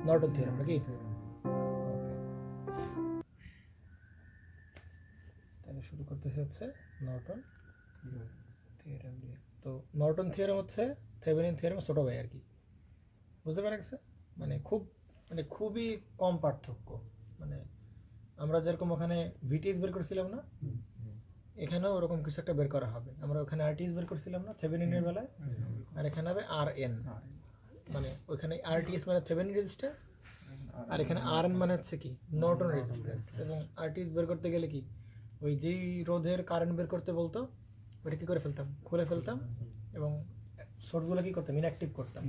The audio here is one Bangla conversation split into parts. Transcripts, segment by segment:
নর্টন থিওরেম নাকি? তাহলে শুরু করতেছে হচ্ছে নর্টন থিওরেম দিয়ে। তো নর্টন থিওরেম হচ্ছে থেভেনিন থিওরেম ছোট ভাই আর কি, বুঝতে পারা গেছে? খুবই কম পার্থক্য। মানে আমরা যেরকম ওখানে ভিটিএস বের করছিলাম না, এখানেও ওরকম কিছু একটা বের করা হবে। আমরা ওখানে আরটিএস বের করছিলাম না থেভেনিনের বেলায়, আর এখানে হবে আরএন। মানে ওখানে আরটিএস মানে থেভেনিন রেজিস্ট্যান্স, আর এখানে আরএন মানে হচ্ছে কি নর্টন রেজিস্ট্যান্স। এবং আরটিএস বের করতে গেলে কি ওই যেই রোধের কারেন্ট বের করতে বলতো ওটা কী করে ফেলতাম, খুলে ফেলতাম, এবং সোর্সগুলো কী করতাম, ইনঅ্যাক্টিভ করতাম।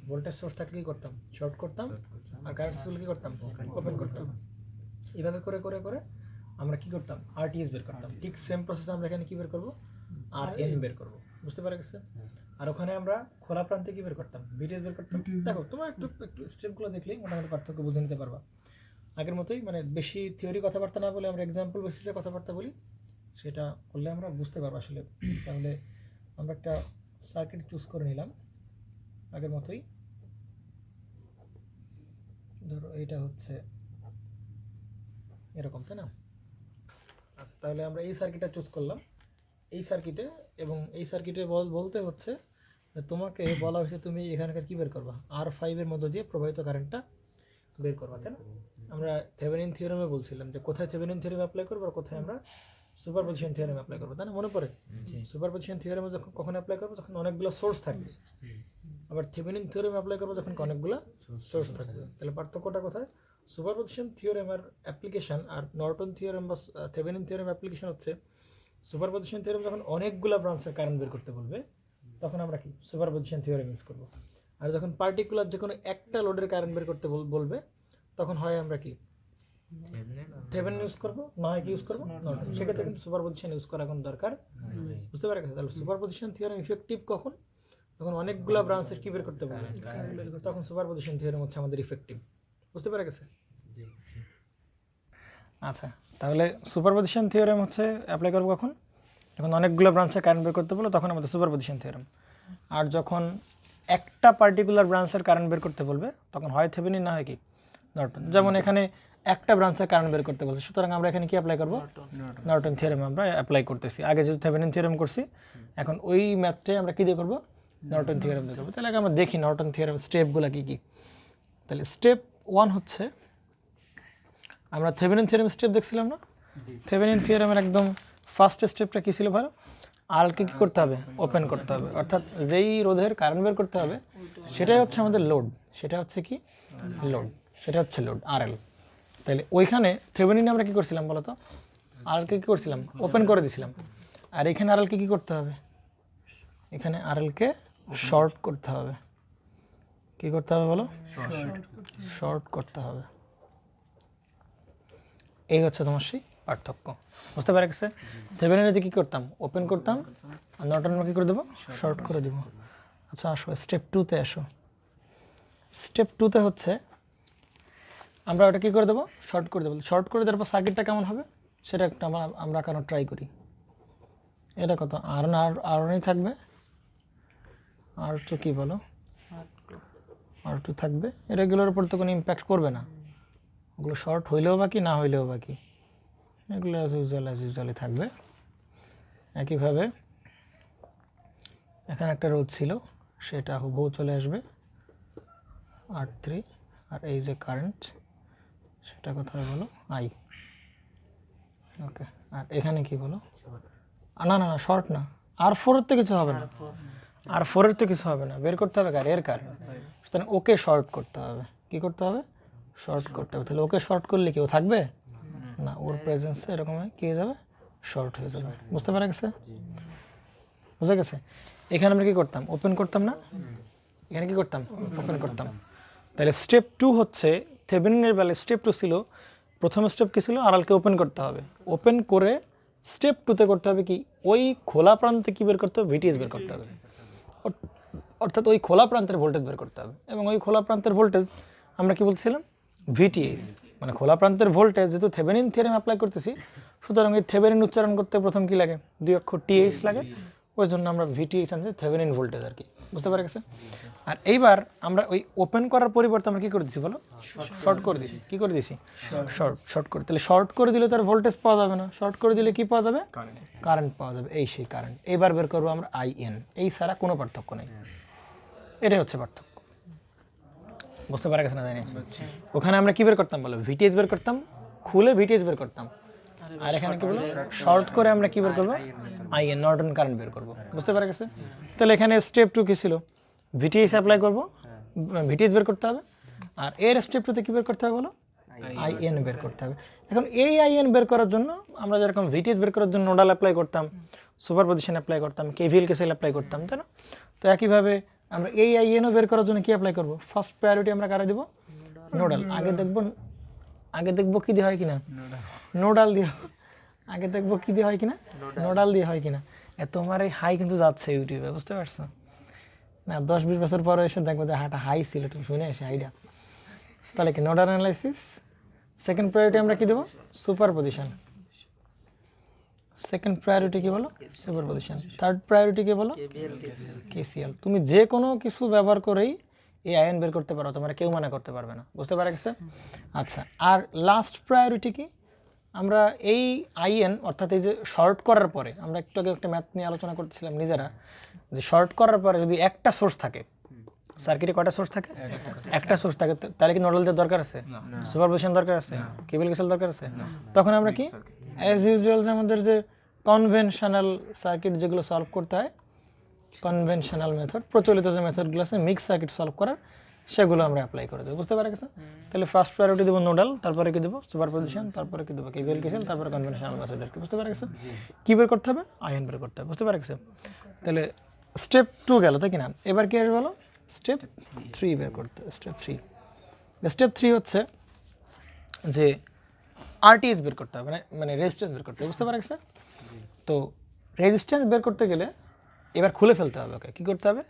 ভোল্টেজ সোর্স থাকলে কী করতাম, শর্ট করতাম, আর কারেন্ট সোর্সগুলো কী করতাম, ওপেন করতাম। এইভাবে করে করে করে আমরা কী করতাম, আরটিএস বের করতাম। ঠিক সেম প্রসেস আমরা এখানে কী বের করবো, আর এন বের করবো, বুঝতে পারা গেছে? আর ওখানে আমরা খোলা প্রান্তে কী বের করতাম, ভিটিএস বের করতাম। দেখো তোমার একটু একটু স্টেপগুলো দেখলেই মোটামুটি পার্থক্য বুঝে নিতে পারবা। আগের মতোই মানে বেশি থিওরি কথাবার্তা না বলে আমরা এক্সাম্পল বেসিসে কথাবার্তা বলি, সেটা করলে আমরা বুঝতে পারবো আসলে। তাহলে আমরা একটা সার্কিট চুজ করে নিলাম আগের মতোই। ধরো এইটা হচ্ছে এরকম, তাই না? আচ্ছা, তাহলে আমরা এই সার্কিটটা চুজ করলাম। এই সার্কিটে এবং এই সার্কিটে বলতে হচ্ছে তোমাকে বলা হয়েছে তুমি এখানকার কী বের করবা, R5 মধ্য দিয়ে প্রবাহিত কারেন্টটা বের করবা, তাই না? আমরা থেভেনিন থিওরেমে বলছিলাম যে কোথায় থেভেনিন থিওরেম অ্যাপ্লাই করবো আর কোথায় আমরা সুপারপজিশন থিওরেম অ্যাপ্লাই করবো, তাই না? মনে পড়ে? সুপারপজিশন থিওরেমে যখন কখন অ্যাপ্লাই করবো, যখন অনেকগুলো সোর্স থাকবে। আবার থেভেনিন থিওরেম অ্যাপ্লাই করবো যখন অনেকগুলো সোর্স থাকবে। তাহলে পার্থক্যটা কোথায়? সুপারপজিশন থিওরেমের অ্যাপ্লিকেশন আর নর্টন থিওরেম বা থেভেনিন থিওরেম অ্যাপ্লিকেশন হচ্ছে সুপারপজিশন থিওরেম যখন অনেকগুলো ব্রাঞ্চের কারেন্ট বের করতে বলবে তখন আমরা কি সুপারপজিশন থিওরেম ইউজ করবো। আর যখন পার্টিকুলার যে কোনো একটা লোডের কারেন্ট বের করতে বলবে তখন হয় আমরা কি থেভেনিন ইউজ করবো, না হয় কি ইউজ করবো নর্টন। সেক্ষেত্রে কিন্তু সুপারপজিশন ইউজ করা এখন দরকার, বুঝতে পারা গেছে? তাহলে সুপারপজিশন থিওরেম ইফেক্টিভ কখন, যখন অনেকগুলো ব্রাঞ্চের কি বের করতে বলবে, তখন সুপারপজিশন থিওরেম হচ্ছে আমাদের ইফেক্টিভ, বুঝতে পারা গেছে? আচ্ছা, তাহলে সুপারপজিশন থিওরেম হচ্ছে অ্যাপ্লাই করবো কখন, যখন অনেকগুলো ব্রাঞ্চের কারেন্ট বের করতে বলবে তখন আমাদের সুপারপজিশন থিওরেম। আর যখন একটা পার্টিকুলার ব্রাঞ্চের কারেন্ট বের করতে বলবে তখন হয় থেভেনিন না হয় কি নর্টন। যেমন এখানে একটা ব্রাঞ্চের কারেন্ট বের করতে বলছে, সুতরাং আমরা এখানে কি অ্যাপ্লাই করবো, নর্টন থিওরেম আমরা অ্যাপ্লাই করতেছি। আগে যেহেতু থেভেনিন থিওরেম করছি, এখন ওই ম্যাথটাই আমরা কী দিয়ে করবো, নর্টন থিওরেম দিয়ে করবো। তাহলে আমরা দেখি নর্টন থিওরেম স্টেপগুলো কী কী। তাহলে স্টেপ 1 হচ্ছে, আমরা থেভেনিন থিওরেম স্টেপ দেখছিলাম না? থেভেনিন থিওরেমের একদম ফার্স্ট স্টেপটা কী ছিল ভালো, আরকে কী করতে হবে, ওপেন করতে হবে। অর্থাৎ যেই রোধের কারেন্ট বের করতে হবে সেটাই হচ্ছে আমাদের লোড, সেটা হচ্ছে কি লোড, সেটা হচ্ছে লোড আরএল। তাহলে ওইখানে থেভেনিনে আমরা কী করছিলাম বলো তো, আরএলকে কী করছিলাম, ওপেন করে দিছিলাম। আর এখানে আরএলকে কী করতে হবে, এখানে আরএলকে শর্ট করতে হবে। কী করতে হবে বলো, শর্ট করতে হবে। এই হচ্ছে তোমার সেই পার্থক্য, বুঝতে পারা গেছে? থেভেনিনে যে কী করতাম, ওপেন করতাম, আর নর্টন আমরা কী করে দেবো, শর্ট করে দেবো। আচ্ছা আসো স্টেপ 2তে আসো। স্টেপ 2তে হচ্ছে আমরা ওটা কী করে দেবো, শর্ট করে দেবো। শর্ট করে দেওয়ার পর সার্কিটটা কেমন হবে সেটা একটা আমরা কেন ট্রাই করি। এটা কত আর1 থাকবে, R2 কী বলো, R2 থাকবে। এগুলোর উপর তো কোনো ইম্প্যাক্ট করবে না, ওগুলো শর্ট হইলেও বাকি না হইলেও বাকি, এগুলো অ্যাজ ইউজুয়ালি থাকবে। একইভাবে এখানে একটা রোধ ছিল, সেটা হুবহু চলে আসবে R3, আর এই যে কারেন্ট সেটা কোথায় বলো, I। ওকে, আর এখানে কি বলো, না না না শর্ট না, R4-এর তো কিছু হবে না, R4-এর তো কিছু হবে না, বের করতে হবে এর কারেন্ট। সুতরাং ওকে শর্ট করতে হবে। কী করতে হবে, শর্ট করতে হবে। তাহলে ওকে শর্ট করলে কি ও থাকবে না, ওর প্রেজেন্সে এরকম কী হয়ে যাবে, শর্ট হয়ে যাবে, বুঝতে পারা গেছে? বুঝা গেছে? এখানে আমরা কী করতাম, ওপেন করতাম না, এখানে কী করতাম, ওপেন করতাম। তাহলে স্টেপ 2 হচ্ছে থেভেনিনের বেলায় স্টেপ 2 ছিল, প্রথম স্টেপ কী ছিল, আরএলকে ওপেন করতে হবে। ওপেন করে স্টেপ 2তে করতে হবে কি, ওই খোলা প্রান্তে কী বের করতে হবে, ভিটিএস বের করতে হবে। অর্থাৎ ওই খোলা প্রান্তের ভোল্টেজ বের করতে হবে। এবং ওই খোলা প্রান্তের ভোল্টেজ আমরা কি বলছিলাম, ভিটিএস, মানে খোলা প্রান্তের ভোল্টেজ। যেহেতু থেভেনিন থিওরেম অ্যাপ্লাই করতেছি, সুতরাং এই থেভেনিন উচ্চারণ করতে প্রথম কি লাগে, 2 অক্ষর TH লাগে। ওই জন্য আমরা ভিটিএইচ আনছি থেভেনিন ভোল্টেজ আর কি, বুঝতে পারা গেছে। আর এইবার আমরা ওই ওপেন করার পরিবর্তে আমরা কী করে দিচ্ছি বলো, শর্ট করে দিছি। কী করে দিছি, শর্ট করে। তাহলে শর্ট করে দিলে তার ভোল্টেজ পাওয়া যাবে না, শর্ট করে দিলে কি পাওয়া যাবে, কারেন্ট পাওয়া যাবে, এই সেই কারেন্ট। এইবার বের করবো আমরা আইএন, এই ছাড়া কোনো পার্থক্য নেই, এটাই হচ্ছে পার্থক্য, বুঝতে পারা গেছে না জানি। ওখানে আমরা কি বের করতাম বলো, ভিটিএইচ বের করতাম, খুলে ভিটিএইচ বের করতাম, আর এখানে কি বলো শর্ট করে আমরা কি বের করবো, আইএন নর্টন কারেন্ট বের করবো, বুঝতে পারা গেছে। তাহলে এখানে স্টেপ 2 কি ছিল, ভিটিএইচ অ্যাপ্লাই করবো, ভিটিএইচ বের করতে হবে, আর এর স্টেপ 2 তে কি বের করতে হবে বলো, আইএন বের করতে হবে। এখন এই আইএন বের করার জন্য আমরা যেরকম ভিটিএইচ বের করার জন্য নোডাল অ্যাপ্লাই করতাম, সুপারপজিশন অ্যাপ্লাই করতাম, কেভিএল কেসিএল অ্যাপ্লাই করতাম, তাই না। তো একইভাবে আমরা এই আইএনও বের করার জন্য কি অ্যাপ্লাই করবো, ফার্স্ট প্রায়োরিটি আমরা কারে দেবো, নোডাল। আগে দেখবো কি দিয়ে হয় কিনা, নোডাল দিয়ে, আগে দেখবো কি দিয়ে হয় কিনা, নোডাল দিয়ে হয় কিনা। তোমার এই হাই কিন্তু যাচ্ছে ইউটিউবে, বুঝতে পারছো না, 10-20 বছর পরে এসে দেখবো যে হাটা হাই ছিল, তুমি শুনে এসে হাইটা। তাহলে কি নোডাল অ্যানালাইসিস, সেকেন্ড প্রায়োরিটি আমরা কি দেবো, সুপারপজিশন, সেকেন্ড প্রায়োরিটি কি বলো, সুপারপজিশন, থার্ড প্রায়োরিটি কি বলো, কেসিএল। তুমি যে কোনো কিছু ব্যবহার করেই এই আয়ন বের করতে পারো, তোমরা কেউ মানা করতে পারবে না, বুঝতে পারা গেছে। আচ্ছা, আর লাস্ট প্রায়োরিটি কি, আমরা এই আইএন অর্থাৎ এই যে শর্ট করার পরে, আমরা একটু আগে একটা ম্যাথ নিয়ে আলোচনা করতেছিলাম নিজেরা, যে শর্ট করার পরে যদি একটা সোর্স থাকে, সার্কিটে কয়টা সোর্স থাকে, একটা সোর্স থাকে, তাহলে কি নোডাল দেওয়ার দরকার আছে, সুপারপজিশন দরকার আছে, কেবল কেসেল দরকার আছে। তখন আমরা কি অ্যাজ ইউজুয়াল আমাদের যে কনভেনশনাল সার্কিট যেগুলো সলভ করতে হয়, কনভেনশনাল মেথড, প্রচলিত যে মেথডগুলো আছে মিক্স সার্কিট সলভ করার, সেগুলো আমরা অ্যাপ্লাই করে দেবো, বুঝতে পারা গেছে। তাহলে ফার্স্ট প্রায়োরিটি দেবো নোডাল, তারপরে কি দেবো সুপারপজিশন, তারপরে কি দেবো কেভিএল কেসিএল, তারপরে কনভেনশনাল মেথড আর কি, বুঝতে পারা গেছে। কী বের করতে হবে, আয়ন বের করতে হবে, বুঝতে পারা গেছে। তাহলে স্টেপ 2 গেল, তাই কিনা। এবার কি আসবে বলো, স্টেপ 3 বের করতে। স্টেপ 3 হচ্ছে যে আরটিএস বের করতে হবে, মানে রেজিস্ট্যান্স বের করতে হবে, বুঝতে পারা গেছে। তো রেজিস্ট্যান্স বের করতে গেলে এবার খুলে ফেলতে হবে, ওকে কী করতে হবে,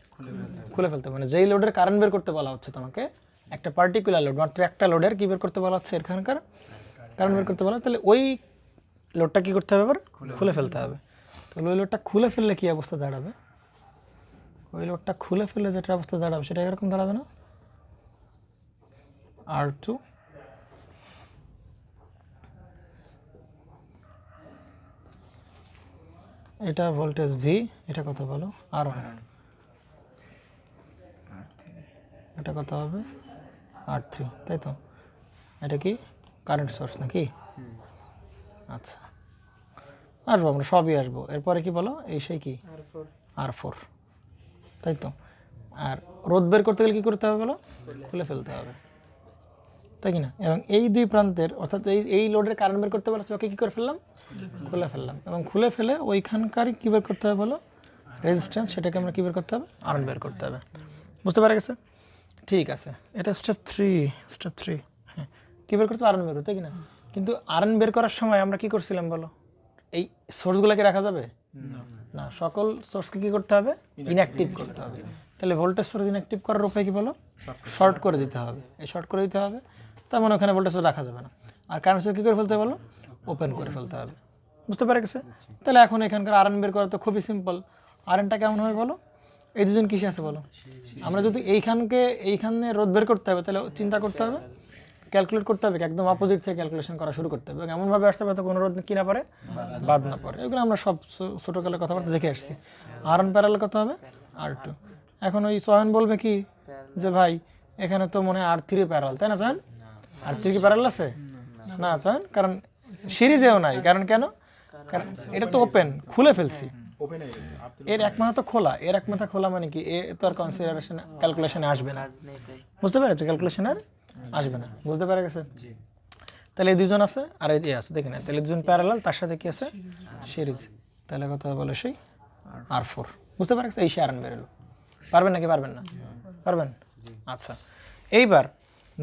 খুলে ফেলতে হবে। মানে যেই লোডের কারেন্ট বের করতে বলা হচ্ছে তোমাকে, একটা পার্টিকুলার লোড, মাত্র একটা লোডের কী বের করতে বলা হচ্ছে, এখানকার কারেন্ট বের করতে বলা, তাহলে ওই লোডটা কী করতে হবে, এবার খুলে ফেলতে হবে। তাহলে ওই লোডটা খুলে ফেললে কী অবস্থা দাঁড়াবে, ওই লোডটা খুলে ফেললে যেটা অবস্থা দাঁড়াবে সেটা এরকম দাঁড়াবে না, R2 এটা ভোল্টেজ V, এটা কত বলো, R1, এটা কত হবে, R3, তাই তো। এটা কি কারেন্ট সোর্স নাকি, আচ্ছা আসবো আমরা, সবই আসবো। এরপরে কি বলো, এই সেই কি R4, তাই তো। আর রোধ বের করতে গেলে কী করতে হবে বলো, খুলে ফেলতে হবে, তাই কি না। এবং এই দুই প্রান্তের অর্থাৎ এই লোডের কারেন্ট বের করতে পারছে, ওকে কী করে ফেললাম, খুলে ফেললাম। এবং খুলে ফেলে ওইখানকারই কী বের করতে হবে বলো, রেজিস্ট্যান্স, সেটাকে আমরা কী বের করতে হবে, আরএন বের করতে হবে, বুঝতে পারা গেছে। ঠিক আছে, এটা স্টেপ 3, হ্যাঁ কী বের করতে হবে, আরএন বের করতে, তাই কি না। কিন্তু আরএন বের করার সময় আমরা কী করছিলাম বলো, এই সোর্সগুলোকে রাখা যাবে না, সকল সোর্সকে কী করতে হবে, ইনঅ্যাক্টিভ করতে হবে। তাহলে ভোল্টেজ সোর্স ইনঅ্যাক্টিভ করার উপায় কী বলো, শর্ট করে দিতে হবে। এই শর্ট করে দিতে হবে, তার মানে ওখানে ভোল্টেজ সোর্স রাখা যাবে না। আর কারেন্ট সোর্স কী করে ফেলতে বলো, ওপেন করে ফেলতে হবে, বুঝতে পারা গেছে। তাহলে এখন এখানকার আরএন বের করা তো খুবই সিম্পল। আরএনটা কেমন হবে বলো, এই দুজন কিসে আছে বলো, আমরা যদি এইখানে রোধ বের করতে হবে, তাহলে চিন্তা করতে হবে, ক্যালকুলেট করতে হবে, একদম অপোজিট থেকে ক্যালকুলেশন করা শুরু করতে হবে, এবং এমনভাবে আসতে হবে কোনো রোধ কি না পারে, বাদ না পড়ে। এগুলো আমরা সব ছোটোকালে কথাবার্তা দেখে আসছি। R1 প্যারালাল কত হবে, R2। এখন ওই সোহান বলবে কি যে ভাই এখানে তো মনে হয় R3 প্যারালাল, তাই না সোহান, R3 কি প্যারালাল আছে না সোহান, কারণ সিরিজেও নাই। কারণ কারণ এটা তো ওপেন, খুলে ফেলছি, এর এক মাথা তো খোলা, এর এক মাথা খোলা মানে কি, এ তো আর কনসিডারেশন ক্যালকুলেশনে আসবে না, বুঝতে পেরেছো, ক্যালকুলেশন আর আসবে না, বুঝতে পারা গেছে। তাহলে এই দুজন আছে আর এই আছে, দেখে না, তাহলে দুজন প্যারালাল, তার সাথে কি আছে, সিরিজ। তাহলে কথা বলে সেই R4, বুঝতে পারা গেছে। এই সে আরএন বেরোলো, পারবেন নাকি পারবেন না, পারবেন। আচ্ছা, এইবার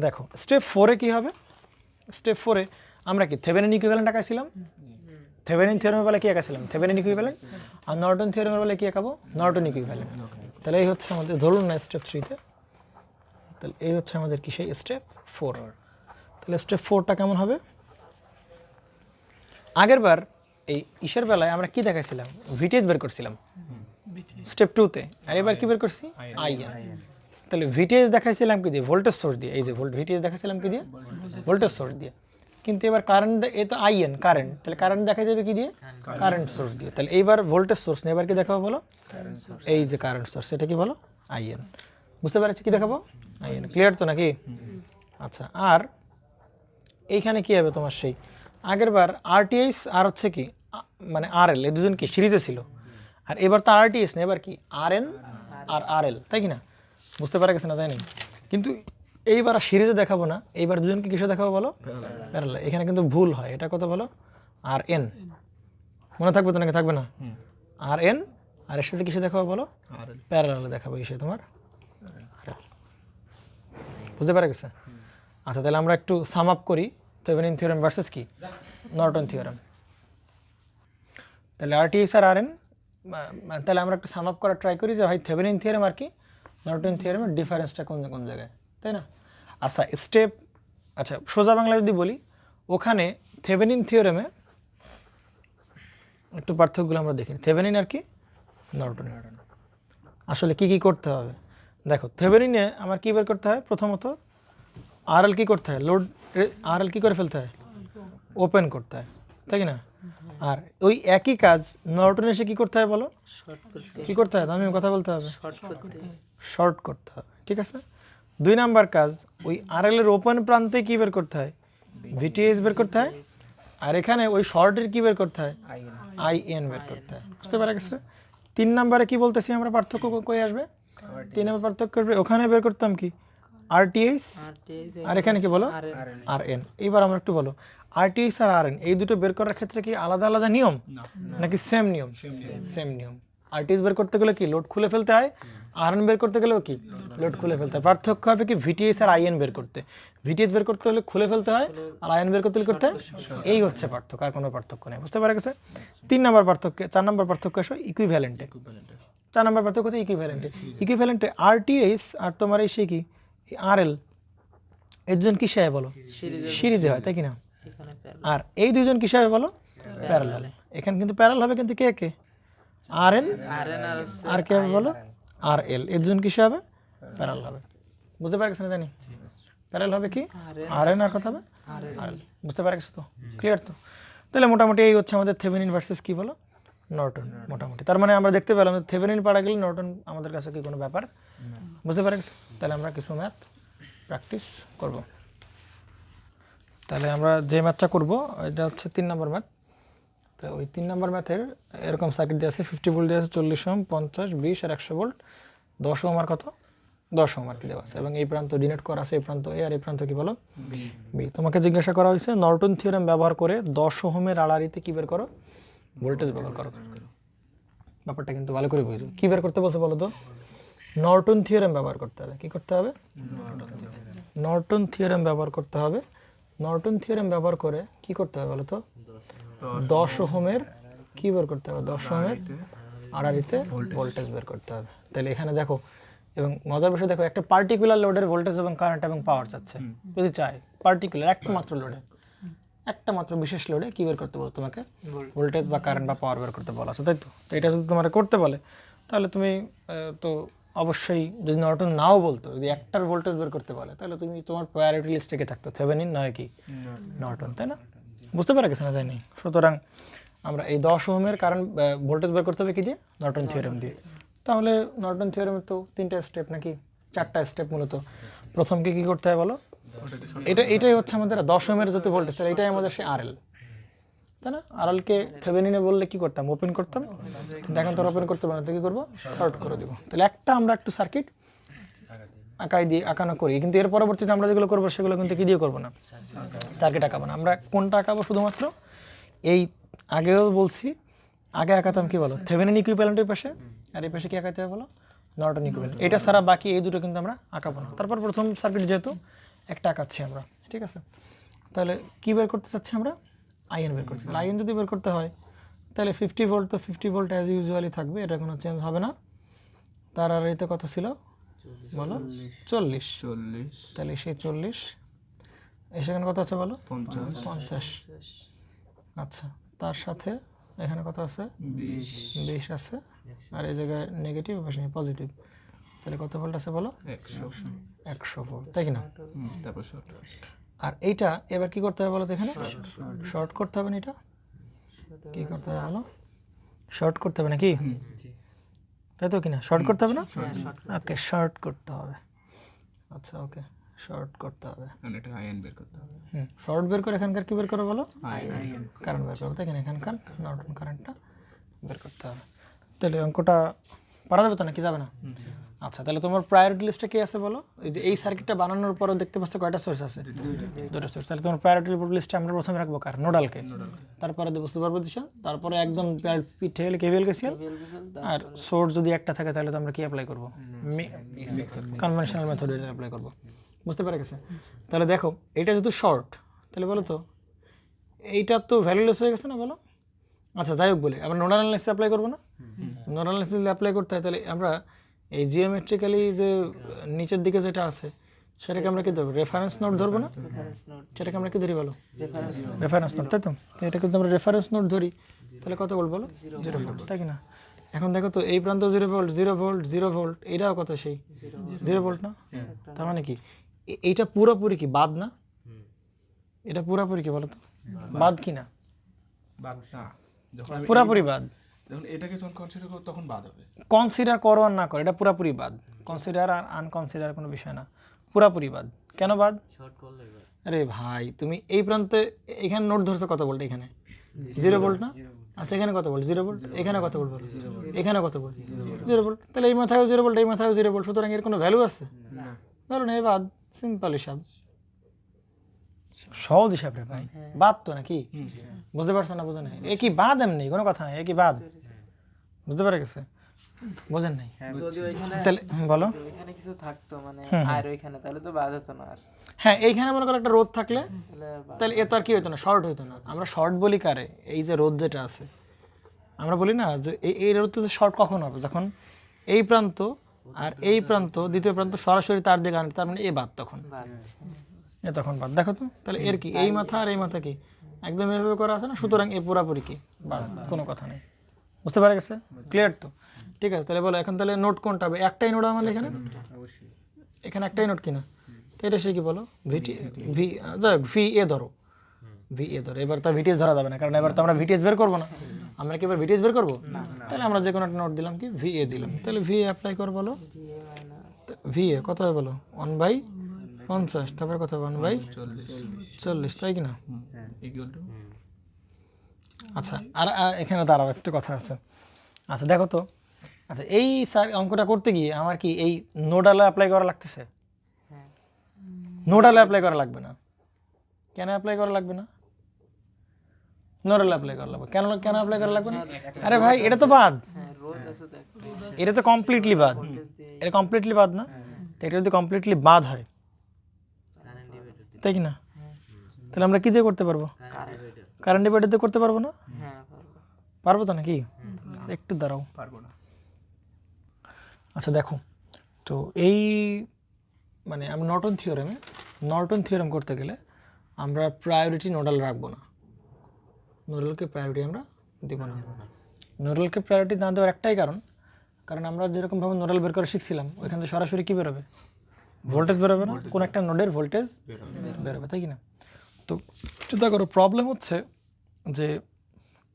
দেখো স্টেপ 4-এ কী হবে। স্টেপ 4-এ আমরা কি থেভেনিন ইকুইভ্যালেন্ট আঁকাইছিলাম, থেভেনিন থিওরেমের বেলা কি আঁকাছিলাম, থেভেনিন ইকুইভ্যালেন্ট। আর নর্টন থিওরেমের বেলা কি আঁকাবো, নর্টন ইকুইভ্যালেন্ট। তাহলে এই হচ্ছে আমাদের, ধরুন না স্টেপ 3-তে, তাহলে এই হচ্ছে আমাদের কি সেই স্টেপ 4। তাহলে স্টেপ 4টা কেমন হবে, আগের বার এই ইসের বেলায় আমরা কি দেখাইছিলাম, ভিটিএইচ বের করছিলাম, স্টেপ 2 তে, আর এবার কি বের করছি আইএন। তাহলে ভিটিএস দেখাইছিলাম কি দিয়ে, ভোল্টেজ সোর্স দিয়ে, এই যে ভিটিএস দেখাইছিলাম কি দিয়ে, ভোল্টেজ সোর্স দিয়ে। কিন্তু এবার কারেন্ট, এ তো আইএন কারেন্ট, তাহলে কারেন্ট দেখা যাবে কি দিয়ে, কারেন্ট সোর্স দিয়ে। তাহলে এইবার ভোল্টেজ সোর্স না, এবার কি দেখাবো বলো, এই যে কারেন্ট সোর্স, এটা কি বলো আইএন। বুঝতে পারছি কি দেখাবো, আইএন। ক্লিয়ার তো নাকি? আচ্ছা, আর এইখানে কি হবে তোমার, সেই আগের বার আরটিএস আর হচ্ছে কি মানে আরএল, এই দুজন কি সিরিজে ছিল, আর এবার তো আরটিএস না, এবার কি আরএন আর আরএল, তাই কি না? বুঝতে পারা গেছে না, তাই না? কিন্তু এইবার আর সিরিজে দেখাবো না, এইবার দুজনকে কিসে দেখাবো বলো, প্যারালাল। এখানে কিন্তু ভুল হয়, এটা কত বলো, আর এন, মনে থাকবে তো নাকি থাকবে না, আর এন, আর এর সাথে কিসে দেখাবো বলো, প্যারালালে দেখাবো, এসে তোমার বুঝতে পারা গেছে? আচ্ছা, তাহলে আমরা একটু সাম আপ করি, থেভেনিন থিওরেম ভার্সেস কি নর্টন থিওরেম। তাহলে আরটিএস আর আরএন, তাহলে আমরা একটু সাম আপ করার ট্রাই করি যে ভাই থেভেনিন থিওরেম আর কি নর্টন থিওরেমের ডিফারেন্সটা কোন কোন জায়গায়, তাই না? আচ্ছা স্টেপ, আচ্ছা সোজা বাংলা যদি বলি, ওখানে থেভেনিন থিওরেমে একটু পার্থক্যগুলো আমরা দেখি। থেভেনিন আর কি নর্টন আসলে কি কি করতে হবে দেখো। থেভেনিনে আমার কি বের করতে হয়, প্রথমত আরএল কি করতে হয়, লোড আরএল কি করে ফেলতে হয়, ওপেন করতে হয়, তাই কি না? আর ওই একই কাজ নর্টনে এসে কি করতে হয় বলো, কি করতে হয়, আমি কথা বলতে হবে, শর্ট করতে হবে, ঠিক আছে? 2 নাম্বার কাজ, ওই আরএল এর ওপেন প্রান্তে কি বের করতে হয়, ভিটিএস বের করতে হয়, আর এখানে ওই শর্টের কি বের করতে হয়, আইএন বের করতে হয়। বুঝতে পারা গেছে? 3 নাম্বারে কি বলতেছি আমরা, পার্থক্য কই আসবে, 3 নাম্বার পার্থক্য আসবে, ওখানে বের করতাম কি আরটিএস, আর এখানে কি বলো আরএন। এইবার আমরা একটু বলো আরটিএস আর আরএন এই দুটো বের করার ক্ষেত্রে কি আলাদা আলাদা নিয়ম নাকি সেম নিয়ম? সেম নিয়ম। আরটিএস বের করতে গেলে কি লোড খুলে ফেলতে হয়, আরএন বের করতে গেলেও কি লোড খুলে ফেলতে হয়। পার্থক্য হবে কি ভিটিএস আর আইএন বের করতে, ভিটিএস বের করতে হলে খুলে ফেলতে হয়, আর আইএন বের করতে হলে করতে হয়, এই হচ্ছে পার্থক্য, আর কোনো পার্থক্য নেই। বুঝতে পারা গেছে? 3 নাম্বার পার্থক্য, 4 নাম্বার পার্থক্য আসো ইকুইভ্যালেন্টে। 4 নাম্বার পার্থক্য হচ্ছে ইকুইভ্যালেন্টে। ইকুইভ্যালেন্টে আরটিএস আর তোমার এই সে কি আরএল, এই দুজন কিসে হয় বলো, সিরিজে হয়, তাই কি না? আর এই দুজন কিসে হবে বলো, প্যারালাল। এখানে কিন্তু প্যারালাল হবে, কিন্তু কে কে, আরএন আর কে হবে বলো, আরএল, এই দুজন কিসে হবে, প্যারালাল হবে। বুঝতে পারা গেছে না? জানি প্যারালাল হবে কি আরএন আর কথা হবে আরএল। বুঝতে পারা গেছে তো? ক্লিয়ার তো? তাহলে মোটামুটি এই হচ্ছে আমাদের থেভেনিন ভার্সেস কি বলো নর্টন। মোটামুটি তার মানে আমরা দেখতে পেলাম থেভেনিন পাড়া গেলে নর্টন আমাদের কাছে কি কোনো ব্যাপার। বুঝতে পারা গেছে? তাহলে আমরা কিছু ম্যাথ প্র্যাকটিস করব। তাহলে আমরা যে ম্যাথটা করব এটা হচ্ছে 3 নম্বর ম্যাথ। তো ওই 3 নম্বর ম্যাথের এরকম সার্কিট দিয়ে আছে, 50 ভোল্ট দিয়ে আছে, 40 ওহম, 50, 20 আর 100 ভোল্ট, 10 ওহম আর কত 10 ওহম আর কি দেওয়া আছে, এবং এই প্রান্ত ডিনোট করা আছে, এই প্রান্ত এ আর এই প্রান্ত কি বলো বি। তোমাকে জিজ্ঞাসা করা হয়েছে নর্টন থিওরেম ব্যবহার করে 10 ওহমের আড়াআড়িতে কি বের করো, ভোল্টেজ ব্যবহার করো। ব্যাপারটা কিন্তু ভালো করে বুঝো, কি বের করতে বলছে বলো তো, নর্টন থিওরেম ব্যবহার করতে হবে। কি করতে হবে, নর্টন থিওরেম ব্যবহার করতে হবে। নর্টন থিওরেম ব্যবহার করে কি করতে হবে বলো তো, 10 ওহমের কি বের করতে হবে, 10 ওহমের আড়াআড়িতে ভোল্টেজ বের করতে হবে। তাহলে এখানে দেখো, এবং মজার বিষয় দেখো, একটা পার্টিকুলার লোডের ভোল্টেজ এবং কারেন্ট এবং পাওয়ার চাচ্ছে। যদি চাই পার্টিকুলার একটা মাত্র লোডে, একটা মাত্র বিশেষ লোডে কি বের করতে বলো, তোমাকে ভোল্টেজ বা কারেন্ট বা পাওয়ার বের করতে বলা আছে, তাই তো? তো এটা যদি তোমার করতে বলে তাহলে তুমি তো অবশ্যই, যদি নর্টন নাও বলতো, যদি একটার ভোল্টেজ বের করতে বলে তাহলে তুমি তোমার প্রায়োরিটি লিস্টে থাকতো থেভেনিন নয় কি নর্টন, তাই না? বুঝতে পারা গেছে না? যায়নি? সুতরাং আমরা এই 10 ওহমের কারেন্ট ভোল্টেজ বের করতে হবে কি দিয়ে, নর্টন থিওরেম দিয়ে। তাহলে নর্টন থিওরেমের তো 3টা স্টেপ নাকি 4টা স্টেপ মূলত। প্রথমকে কি করতে হয় বলো, এটাই হচ্ছে আমাদের 10 ওহমের যত ভোল্টেজ, তাহলে এটাই আমাদের সে আরএল, তাই না? আরএলকে থেভেনিনে বললে কি করতাম, ওপেন করতাম, কিন্তু এখন তো ওপেন করতে পারবো না, তো কি করবো, শর্ট করে দিব। তাহলে একটা আমরা একটু সার্কিট আঁকানো করি, কিন্তু এর পরবর্তীতে আমরা যেগুলো করবো সেগুলো কিন্তু কি দিয়ে করবো না, সার্কিট আঁকাবো না। আমরা কোনটা আঁকাবো, শুধুমাত্র এই আগেও বলছি, আগে আঁকাতাম কি বলো, থেভেনিন ইকুইভ্যালেন্টের পাশে, আর এই পাশে কি আঁকাতে হবে বলো, নর্টন ইকুইভ্যালেন্ট। এটা ছাড়া বাকি এই দুটো কিন্তু আমরা আঁকাবো না। তারপর প্রথম সার্কিট যেহেতু একটা আঁকাচ্ছি আমরা, ঠিক আছে? তাহলে কি বের করতে চাচ্ছি আমরা, আইএন বের করতে। তাহলে আইএন যদি বের করতে হয় তাহলে 50 ভোল্ট, তো 50 ভোল্ট অ্যাজ ইউজুয়ালি থাকবে, এটা কোনো চেঞ্জ হবে না। তার আর এতে কত ছিল বলো, 40। তাহলে সেই 40 সেখানে কত আছে বলো, 50। আচ্ছা, তার সাথে এখানে কত আছে 20 আছে, আর এই জায়গায় নেগেটিভ পাশে পজিটিভ, তাহলে কত ভোল্ট আছে বলো 100 ভোল্ট, তাই কি না? তারপর শর্ট। আর এইটা এবার কি করতে হবে বলো তো, এখানে শর্ট করতে হবে না, এটা কি করতে হবে বলো, শর্ট করতে হবে নাকি, তাই তো কিনা, শর্ট করতে হবে না? ওকে, শর্ট করতে হবে। আচ্ছা ওকে, শর্ট করতে হবে, এটা আয়ন বের করতে হবে। শর্ট বের করে এখানকার কি বের করো বলো, কারেন্ট বের করবো, তাই কিনা, এখানকার নর্টন কারেন্টটা বের করতে হবে। তাহলে অঙ্কটা পারা যাবে তো নাকি যাবে না? আচ্ছা, তাহলে তোমার প্রায়োরিটি লিস্টে কি আছে বলো? এই যে এই সার্কিটটা বানানোর পরও দেখতে পাচ্ছ কয়টা সোর্স আছে, দুটো সোর্স। তাহলে তোমার প্রায়োরিটি লিস্টে আমরা প্রথমে রাখবো কার, নোডালকে, তারপরে দেবো সুপারপজিশন, তারপরে একদম পিঠে হলে কেভিএল কেসিএল, আর সোর্স যদি একটা থাকে তাহলে তো আমরা কি অ্যাপ্লাই করবো, কনভেনশনাল মেথড অ্যাপ্লাই করবো। বুঝতে পেরে গেছে? তাহলে দেখো এটা যেহেতু শর্ট, তাহলে বলো তো এইটা তো ভ্যালুলেস হয়ে গেছে না বলো? আচ্ছা যাই হোক, বলে আমরা নোডাল অ্যানালাইসিস অ্যাপ্লাই করবো না? নোডাল অ্যানালাইসিস অ্যাপ্লাই করতে হয়, তাহলে আমরা এই জিওমেট্রিক্যালি যে নিচের দিকে যেটা আছে সেটাকে আমরা কি ধরবো, রেফারেন্স নোট ধরবো না? সেটাকে আমরা কি ধরি বলো, রেফারেন্স নোট, তাই তো? এটাকে যদি আমরা রেফারেন্স নোট ধরি তাহলে কত ভোল্ট বলো, 0 ভোল্ট, তাই কি না? এখন দেখো তো এই প্রান্ত 0 ভোল্ট 0 ভোল্ট 0 ভোল্ট, এটাও কত সেই 0 ভোল্ট না? তার মানে কি এইটা পুরোপুরি কি বাদ না? এটা পুরোপুরি কি বলো তো, বাদ কি না? বাদ না, যখন পুরোপুরি বাদ। যখন এটাকে যখন কনসিডার করব তখন বাদ হবে। কনসিডার করো আর না করো, এটা পুরোপুরি বাদ। কনসিডার আর আনকনসিডার কোনো বিষয় না, পুরোপুরি বাদ। কেন বাদ? আরে ভাই তুমি এই প্রান্তে এখানে নোট ধরছো কত ভোল্ট, এখানে 0 ভোল্ট না? আচ্ছা এখানে কত ভোল্ট, 0 ভোল্ট, এখানে কত ভোল্ট, এখানে কত ভোল্ট, 0 ভোল্ট, তাহলে এই মাথায়ও 0 ভোল্ট, এই মাথায়ও 0 ভোল্ট, সুতরাং এর কোনো ভ্যালু আছে? ভ্যালু নেই, বাদ। সিম্পল হিসাব, সহজ হিসাব রে ভাই, বাদ তো নাকি? বুঝতে পারছো না? বুঝে নাই, এ কি বাদ, এমনি কোনো কথা নাই, এ কি বাদ, বুঝতে পারে গেছে? বোঝেন নাই? যদি ওইখানে তাহলে বলো, ওইখানে কিছু থাকতো মানে আর ওইখানে, তাহলে তো বাদ হতো না আর। হ্যাঁ এইখানে মনে করো একটা রোদ থাকলে তাহলে তাহলে এ তো আর কি হতো না, শর্ট হইতো না। আমরা শর্ট বলি কারে, এই যে রোদ যেটা আছে আমরা বলি না যে এই রোদটা শর্ট কখন হবে, যখন এই প্রান্ত আর এই প্রান্ত দ্বিতীয় প্রান্ত সরাসরি তার দিকে আনে, তার মানে এ বাদ, তখন বাদ। এ তখন বাদ। দেখো তো তাহলে এর কি এই মাথা আর এই মাথা কি একদম এভাবে করা আছে না, সুতরাং এ পুরাপুরি কি বাদ, কোনো কথা নেই। বুঝতে পারা গেছে? ক্লিয়ার তো? ঠিক আছে, তাহলে বলো এখন তাহলে নোট কোনটা হবে? একটাই নোট আমার এখানে, এখানে একটাই নোট কিনা, তো এটা সে কি বলো, ভিটি ভি, যাই হোক ভি এ ধরো, ভি এ ধরো। এবার তো ভিটিএস ধরা যাবে না, কারণ এবার তো আমরা ভিটিএস বের করবো না। আমরা কি এবার ভিটিএস বের করবো? তাহলে আমরা যে কোনো একটা নোট দিলাম কি, ভি এ দিলাম। তাহলে ভি এ অ্যাপ্লাই কর বলো, ভি এ কত হবে বলো, 1/50, তারপর কত হবে 1/40, তাই কিনা? Equal to. আচ্ছা আর এখানে দাঁড়াও, একটা কথা আছে। আচ্ছা দেখো তো, আচ্ছা এই স্যার অঙ্কটা করতে গিয়ে আমার কি এই নোডালে অ্যাপ্লাই করা লাগতেছে? নোডালে অ্যাপ্লাই করা লাগবে না। কেন অ্যাপ্লাই করা লাগবে না? নোডালে অ্যাপ্লাই করা লাগবে, কেন কেন অ্যাপ্লাই করা লাগবে না? আরে ভাই এটা তো বাদ, হ্যাঁ রোদ আছে তো একটা, এটা তো কমপ্লিটলি বাদ, এটা কমপ্লিটলি বাদ না? তো এটা যদি কমপ্লিটলি বাদ হয় তাই কি না, তাহলে আমরা কি দিয়ে করতে পারবো? কারেন্ট ডিভাইডার দিয়ে করতে পারবো না? হ্যাঁ পারবো। পারবো তো নাকি? একটু দাঁড়াও, পারবো না। আচ্ছা দেখো তো এই মানে আমরা নর্টন থিওরেম করতে গেলে আমরা প্রায়োরিটি নোডাল রাখবো না, নোডালকে প্রায়োরিটি আমরা দেব না। নোডালকে প্রায়োরিটি না দেওয়ার একটাই কারণ, কারণ আমরা যেরকমভাবে নোডাল বের করে শিখছিলাম ওইখান থেকে সরাসরি কী বেরোবে, ভোল্টেজ বেরোবে না, কোনো একটা নোডের ভোল্টেজ বেরোবে, তাই কি না? তো চিন্তা করো, প্রবলেম হচ্ছে যে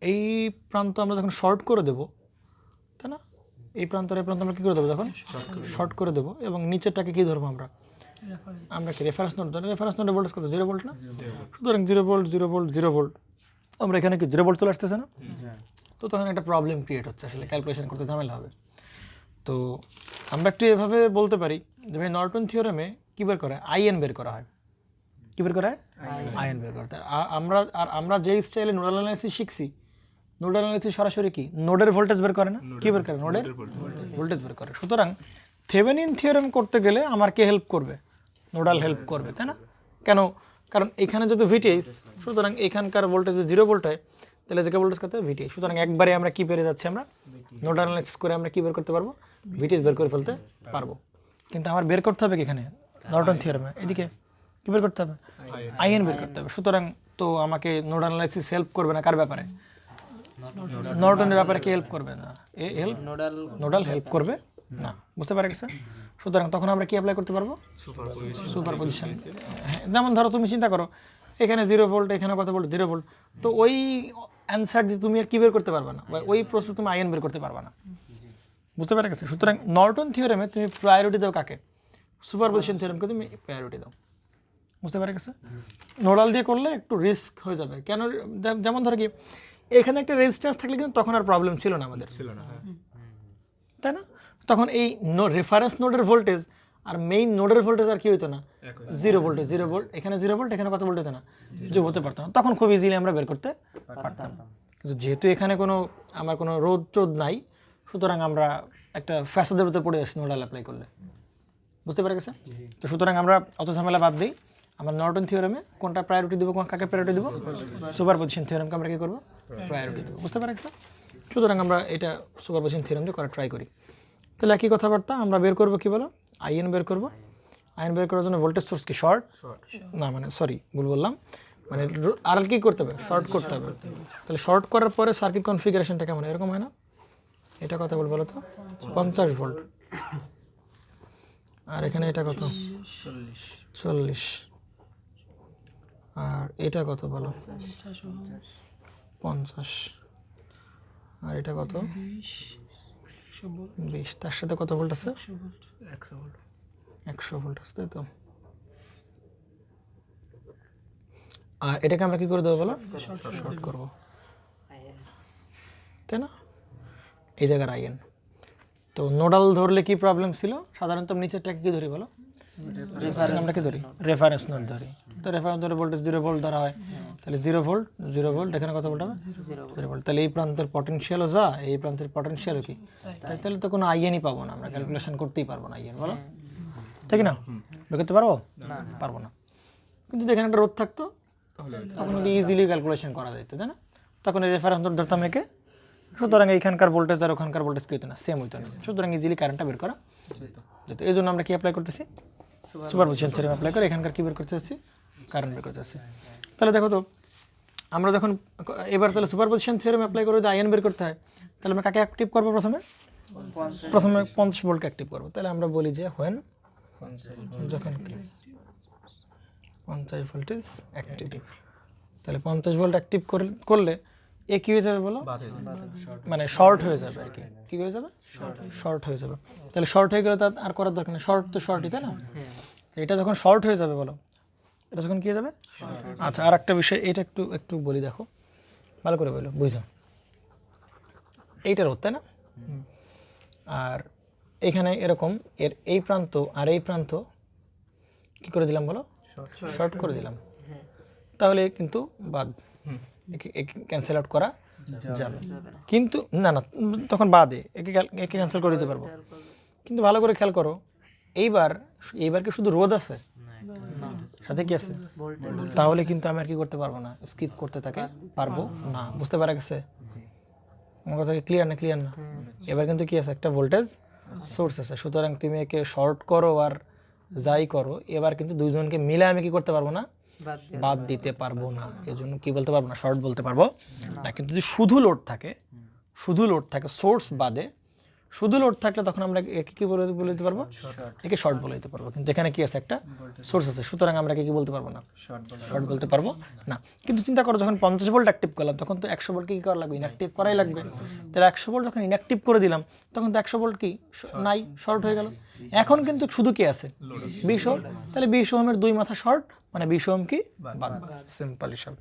এই প্রান্ত আমরা যখন শর্ট করে দেবো, তাই না, এই প্রান্ত আমরা কী করে দেবো, যখন শর্ট করে দেবো, এবং নিচেরটাকে কী ধরবো আমরা, আমরা কি রেফারেন্স নোট ধরবো। রেফারেন্স নোটের ভোল্টেজ কত, 0 ভোল্ট না? সুতরাং 0 ভোল্ট 0 ভোল্ট 0 ভোল্ট, আমরা এখানে কি 0 ভোল্ট চলে আসতেছে না? তো তখন একটা প্রবলেম ক্রিয়েট হচ্ছে, আসলে ক্যালকুলেশন করতে ঝামেলা হবে। তো আমরা একটু এভাবে বলতে পারি যে ভাই নর্টন থিওরেমে কী বের করা হয়, আইএন বের করা হয়। কী বের করা হয়? আইএন বের করতে হয়। আমরা যে স্টাইলে নোডাল অ্যানালাইসিস শিখছি, নোডাল অ্যানালাইসিস সরাসরি কি নোডের ভোল্টেজ বের করে না, কী বের করে, নোডের ভোল্টেজ বের করে। সুতরাং থেভেনিন থিওরেম করতে গেলে আমার কে হেল্প করবে, নোডাল হেল্প করবে, তাই না? কেন? কারণ এখানে যদি ভিটিএস, সুতরাং এখানকার ভোল্টেজ 0 ভোল্ট হয়, তাহলে যে ভোল্টেজ করতে হবে ভিটিএস। সুতরাং একবারে আমরা কি পেরে যাচ্ছি, আমরা নোডাল অ্যানালাইসিস করে আমরা কি বের করতে পারবো, ভিটিএস বের করে ফেলতে পারবো। কিন্তু আমার বের করতে হবে কি এখানে নর্টন থিওরেমে, এদিকে কি বের করতে হবে, আইএন বের করতে হবে। সুতরাং তো আমাকে নোডাল অ্যানালাইসিস হেল্প করবে না কার ব্যাপারে, নর্টনের ব্যাপারে কি হেল্প করবে না? হেল্প নোডাল নোডাল হেল্প করবে না, বুঝতে পারে গেছে? সুতরাং তখন আমরা কি অ্যাপ্লাই করতে পারবো? সুপারপজিশন। হ্যাঁ, যেমন ধরো তুমি চিন্তা করো এখানে 0 ভোল্ট, এখানে কত ভোল্ট? 0 ভোল্ট। তো ওই অ্যান্সার দিয়ে তুমি আর কি বের করতে পারবে না, বা ওই প্রসেস তুমি আইএন বের করতে পারবে না, বুঝতে পারে গেছে? সুতরাং নর্টন থিওরেমে তুমি প্রায়োরিটি দাও কাকে? সুপারপজিশন থিওরেমকে তুমি প্রায়োরিটি দাও, বুঝতে পারে গেছে? নোডাল দিয়ে করলে একটু রিস্ক হয়ে যাবে। কেন? যেমন ধরো কি এখানে একটা রেজিস্ট্যান্স থাকলে কিন্তু তখন আর প্রবলেম ছিল না আমাদের, তাই না? তখন এই রেফারেন্স নোডের ভোল্টেজ আর মেইন নোডের ভোল্টেজ আর কি হতো না, 0 ভোল্টেজ। 0 ভোল্ট, এখানে 0 ভোল্ট, এখানে কত ভোল্ট হতো না, যোগ হতে পারতো না। তখন খুব ইজিলি আমরা বের করতে পারতাম। কিন্তু যেহেতু এখানে আমার কোনো রোধ চোদ নাই, সুতরাং আমরা একটা ফ্যাসাদের ভিতরে পড়ে যাচ্ছি নোডাল অ্যাপ্লাই করলে, বুঝতে পেরে গেছে? তো সুতরাং আমরা অত ঝামেলা বাদ দিই। আমরা নর্টন থিওরেমে কোনটা প্রায়োরিটি দেবো, কাকে প্রায়োরিটি দেবো? সুপারপজিশন থিওরেমকে আমরা কী করবো? প্রায়োরিটি দেবো, বুঝতে পারে গেছে? সুতরাং আমরা এটা সুপারপজিশন থিওরেম দিয়ে করার ট্রাই করি। তাহলে একই কথাবার্তা, আমরা বের করবো কি বলো? আইএন বের করবো। আইএন বের করার জন্য ভোল্টেজ সোর্স কি শর্ট? না, মানে সরি ভুল বললাম, মানে আর কি করতে হবে? শর্ট করতে হবে। তাহলে শর্ট করার পরে সার্কিট কনফিগারেশনটা কেমন এরকম হয় না? এটা কথা বলো তো, 50 ভোল্ট, আর এখানে এটা কত? 40। আর এটা কত বলো? 50। আর এটা কত? 20। তার সাথে কত ভোল্ট আছে? 100 ভোল্ট আছে, তাই তো? আর এটাকে আমরা কি করে দেবো বলো? শর্ট করবো, তাই না? এই জায়গার আইএন। তো নোডাল ধরলে কি প্রবলেম ছিল? সাধারণত নিচেরটাকে কি ধরি বলো? আমরা কি ধরি? রেফারেন্স নোড ধরি। তো রেফারেন্স নোডে ভোল্টেজ 0 ভোল্ট ধরা হয়। তাহলে 0 ভোল্ট, 0 ভোল্ট, এখানে কত ভোল্ট হবে? 0 ভোল্ট। তাহলে এই প্রান্তের পটেনশিয়ালও যা, এই প্রান্তের পটেনশিয়ালও কি? তাহলে তো কোনো আইএনই পাবো না, আমরা ক্যালকুলেশন করতেই পারবো না আইএন, বলো ঠিক না? বের করতে পারবো? পারবো না। কিন্তু যেখানে একটা রোধ থাকতো তখন ইজিলি ক্যালকুলেশন করা যেত, তাই না? তখন এই রেফারেন্স নোড ধরতাম একে, সুতরাং এইখানকার ভোল্টেজ আর ওখানকার ভোল্টেজ কি হতো না, সেম হইতো না। সুতরাং ইজিলি কারেন্টটা বের করা যেত। এই জন্য আমরা কি অ্যাপ্লাই করতেছি? সুপারপজিশন থিওরেম অ্যাপ্লাই করে এখানকার কি বের করতে চাচ্ছি? কারেন্ট বের করতে চাচ্ছি। তাহলে দেখো তো, আমরা যখন এবার তাহলে সুপারপজিশন থিওরেম অ্যাপ্লাই করে যদি আইএন বের করতে হয়, তাহলে আমরা কাকে অ্যাক্টিভ করবো? প্রথমে 50 ভোল্টকে অ্যাক্টিভ করবো। তাহলে আমরা বলি যে হোয়েন, যখন 50 ভোল্টেজ অ্যাক্টিভ। তাহলে 50 ভোল্ট অ্যাক্টিভ করলে এ কী হয়ে যাবে বলো? মানে শর্ট হয়ে যাবে আর কি। কী হয়ে যাবে? শর্ট হয়ে যাবে। তাহলে শর্ট হয়ে গেলে তার আর করার দরকার নেই, শর্ট তো শর্টই, তাই না? এটা যখন শর্ট হয়ে যাবে বলো, এটা যখন কী হয়ে যাবে? আচ্ছা, আর একটা বিষয়, এটা একটু বলি, দেখো ভালো করে বলো, বুঝো। এইটার রোধ, তাই না? আর এখানে এরকম এর এই প্রান্ত আর এই প্রান্ত কী করে দিলাম বলো? শর্ট করে দিলাম। তাহলে কিন্তু বাদ, ক্যান্সেল আউট করা যাবে। কিন্তু না, তখন বাদে একে ক্যান্সেল করে দিতে পারবো। কিন্তু ভালো করে খেয়াল করো, এইবার কি শুধু রোধ আছে, সাথে কি আছে? তাহলে কিন্তু আমি আর কি করতে পারবো না, স্কিপ করতে থাকে পারবো না, বুঝতে পারা গেছে? আমার কথা কি ক্লিয়ার না? ক্লিয়ার না? এবার কিন্তু কি আছে? একটা ভোল্টেজ সোর্স আছে। সুতরাং তুমি একে শর্ট করো আর যাই করো, এবার কিন্তু দুইজনকে মিলে আমি কি করতে পারবো না? বাদ দিতে পারবো না। এই জন্য কি বলতে পারবো না? শর্ট বলতে পারবো না। কিন্তু যদি শুধু লোড থাকে সোর্স বাদে শুধু লোড থাকলে তখন আমরা একে কি বলে দিতে পারবো? একে শর্ট বলে দিতে পারবো। কিন্তু এখানে কি আছে? একটা সোর্স আছে, সুতরাং আমরা কি বলতে পারবো না? শর্ট বলতে পারবো না। কিন্তু চিন্তা করো, যখন 50 ভোল্ট অ্যাক্টিভ করলাম তখন তো 100 ভোল্ট কি করা লাগবে? ইনঅ্যাক্টিভ করাই লাগবে। তাহলে 100 ভোল্ট যখন ইনঅ্যাক্টিভ করে দিলাম তখন তো 100 ভোল্ট কি নাই, শর্ট হয়ে গেল। এখন কিন্তু শুধু কি আছে? 20 ওহম। তাহলে 20 ওহমের 2 মাথা শর্ট, মানে 20 ওহম কি বাদ। সিম্পল হিসাব।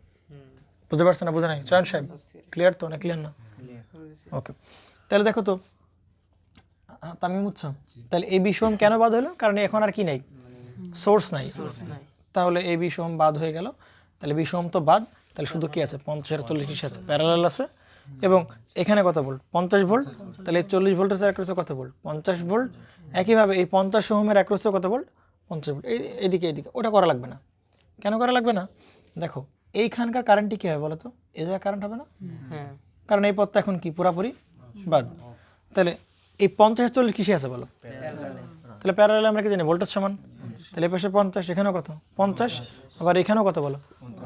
বুঝতে পারছো না? বুঝে নাই চয়ন সাহেব? ক্লিয়ার তো না? ক্লিয়ার না? ওকে। তাহলে দেখো তো তামিম উৎস, তাহলে এই 20 ওহম কেন বাদ হলো? কারণ এখন আর কি নাই, সোর্স নাই। তাহলে এই 20 ওহম বাদ হয়ে গেল। তাহলে 20 ওহম তো বাদ, তাহলে শুধু কি আছে? 50 আর 40 কিসে আছে? প্যারালাল আছে। এবং এখানে কত ভোল্ট? 50 ভোল্ট। তাহলে 40 ভোল্টের অ্যাক্রসে কত ভোল্ট? 50 ভোল্ট। একইভাবে এই 50 ওহমের অ্যাক্রসে কত ভোল্ট? 50 ভোল্ট। এইদিকে ওটা করা লাগবে না। কেন করা লাগবে না? দেখো এইখানকার কারেন্টটি কী হবে বলো তো? এই জায়গায় কারেন্ট হবে না, কারণ এই পথটা এখন কি পুরাপুরি বাদ। তাহলে এই 50 আর 40 কিসে আছে বলো? তাহলে প্যারালালে আমরা কি জানি? ভোল্টেজ সমান। তাহলে এই পাশে 50, এখানেও কত 50, আবার এখানেও কত বলো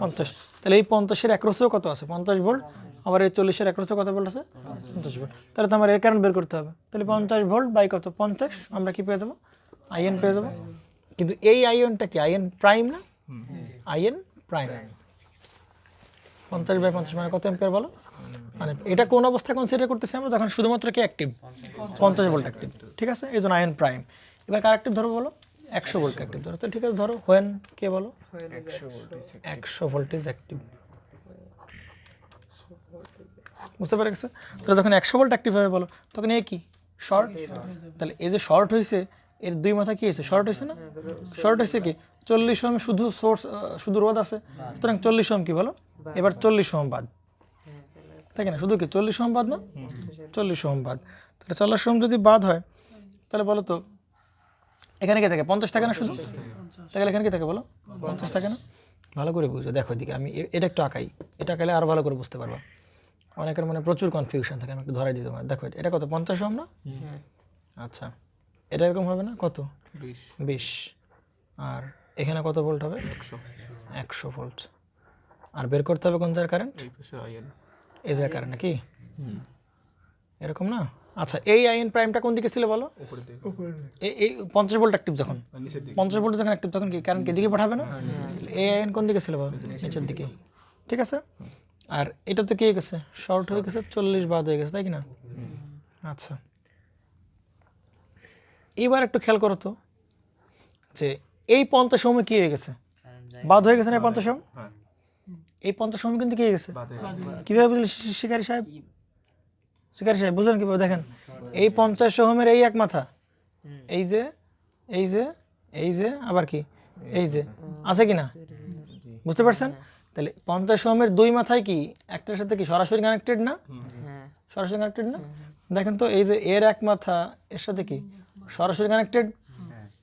50। তাহলে এই 50-এর অ্যাক্রসেও কত আছে 50 ভোল্ট, আবার এই 40-এর অ্যাক্রসে কত ভোল্ট আছে 50 ভোল্ট। তাহলে তো আমার এর কারেন্ট বের করতে হবে। তাহলে 50 ভোল্ট বাই কত 50, আমরা কি পেয়ে যাবো আইএন পেয়ে যাবো। কিন্তু এই আইএনটা কি আইএন প্রাইম না, আইএন প্রাইম। 50 বাই 50 মানে কত অ্যাম্পিয়ার বলো, মানে এটা কোন অবস্থায় কনসিডার করতেছি আমরা, যখন শুধুমাত্র কি অ্যাক্টিভ 50 ভোল্ট অ্যাক্টিভ, ঠিক আছে, এই জন্য আয়ন প্রাইম। এবার কার অ্যাক্টিভ ধরো বলো 100 ভোল্ট অ্যাক্টিভ ধরো। তো ঠিক আছে ধরো হোয়েন কে বলো 100 ভোল্টেজ অ্যাক্টিভ, বুঝতে পারে গেছে। তাহলে যখন 100 ভোল্ট অ্যাক্টিভ হবে বলো তখন এ কি শর্ট, তাহলে এই যে শর্ট হয়েছে এর দুই মাথা কি হয়েছে শর্ট হয়েছে না, শর্ট হয়েছে কি 40 ওহম শুধু সোর্স শুধু রোধ আছে, সুতরাং 40 ওহম কি বলো এবার 40 ওহম বাদ, তাই না, শুধু কি 40 ওহম বাদ না, 40 ওহম বাদ। তাহলে 40 ওহম যদি বাদ হয় তাহলে বলো তো এখানে কি থাকে 50 থাকে না শুধু, তাহলে এখানে কি থাকে বলো 50 থাকে না। ভালো করে বুঝো, দেখো এদিকে আমি এটা একটু আঁকাই, এটা আঁকাইলে আরো ভালো করে বুঝতে পারবা। অনেকের মনে প্রচুর কনফিউশন থাকে, আমি একটু ধরাই দিই তোমার। দেখো এটা কত 50 ওহম না, আচ্ছা এটা এরকম হবে না কত 20, আর এখানে কত ভোল্ট হবে 100 ভোল্ট। আর বের করতে হবে কোন জায়গার কারেন্ট, এই জায়গার কারেন্ট নাকি এরকম না। আচ্ছা এই আইএন প্রাইমটা কোন দিকে ছিল বলো, এই 50 ভোল্ট অ্যাক্টিভ যখন 50 ভোল্ট যখন অ্যাক্টিভ তখন কি কারেন্ট এদিকে পাঠাবে না, এই আইএন কোন দিকে ছিল বলো নিচের দিকে, ঠিক আছে। আর এটা তো কি হয়ে গেছে শর্ট হয়ে গেছে 40 বাদ হয়ে গেছে, তাই কি না। আচ্ছা এবার একটু খেয়াল করো তো যে এই 50 ওহমে কি হয়ে গেছে বাদ হয়ে গেছে না, এই 50 ওহম, এই 50 ওহম কিন্তু কি হয়ে গেছে, কিভাবে বুঝলেন শিকারী সাহেব, শিকারী সাহেব বুঝলেন কিভাবে, দেখেন এই 50 ওহমের এই এক মাথা, এই যে এই যে এই যে আবার কি এই যে আছে কি না, বুঝতে পারছেন। তাহলে 50 ওহমের দুই মাথায় কি একটার সাথে কি সরাসরি কানেক্টেড না, সরাসরি কানেক্টেড না, দেখেন তো এই যে এর এক মাথা এর সাথে কি সরাসরি কানেক্টেড,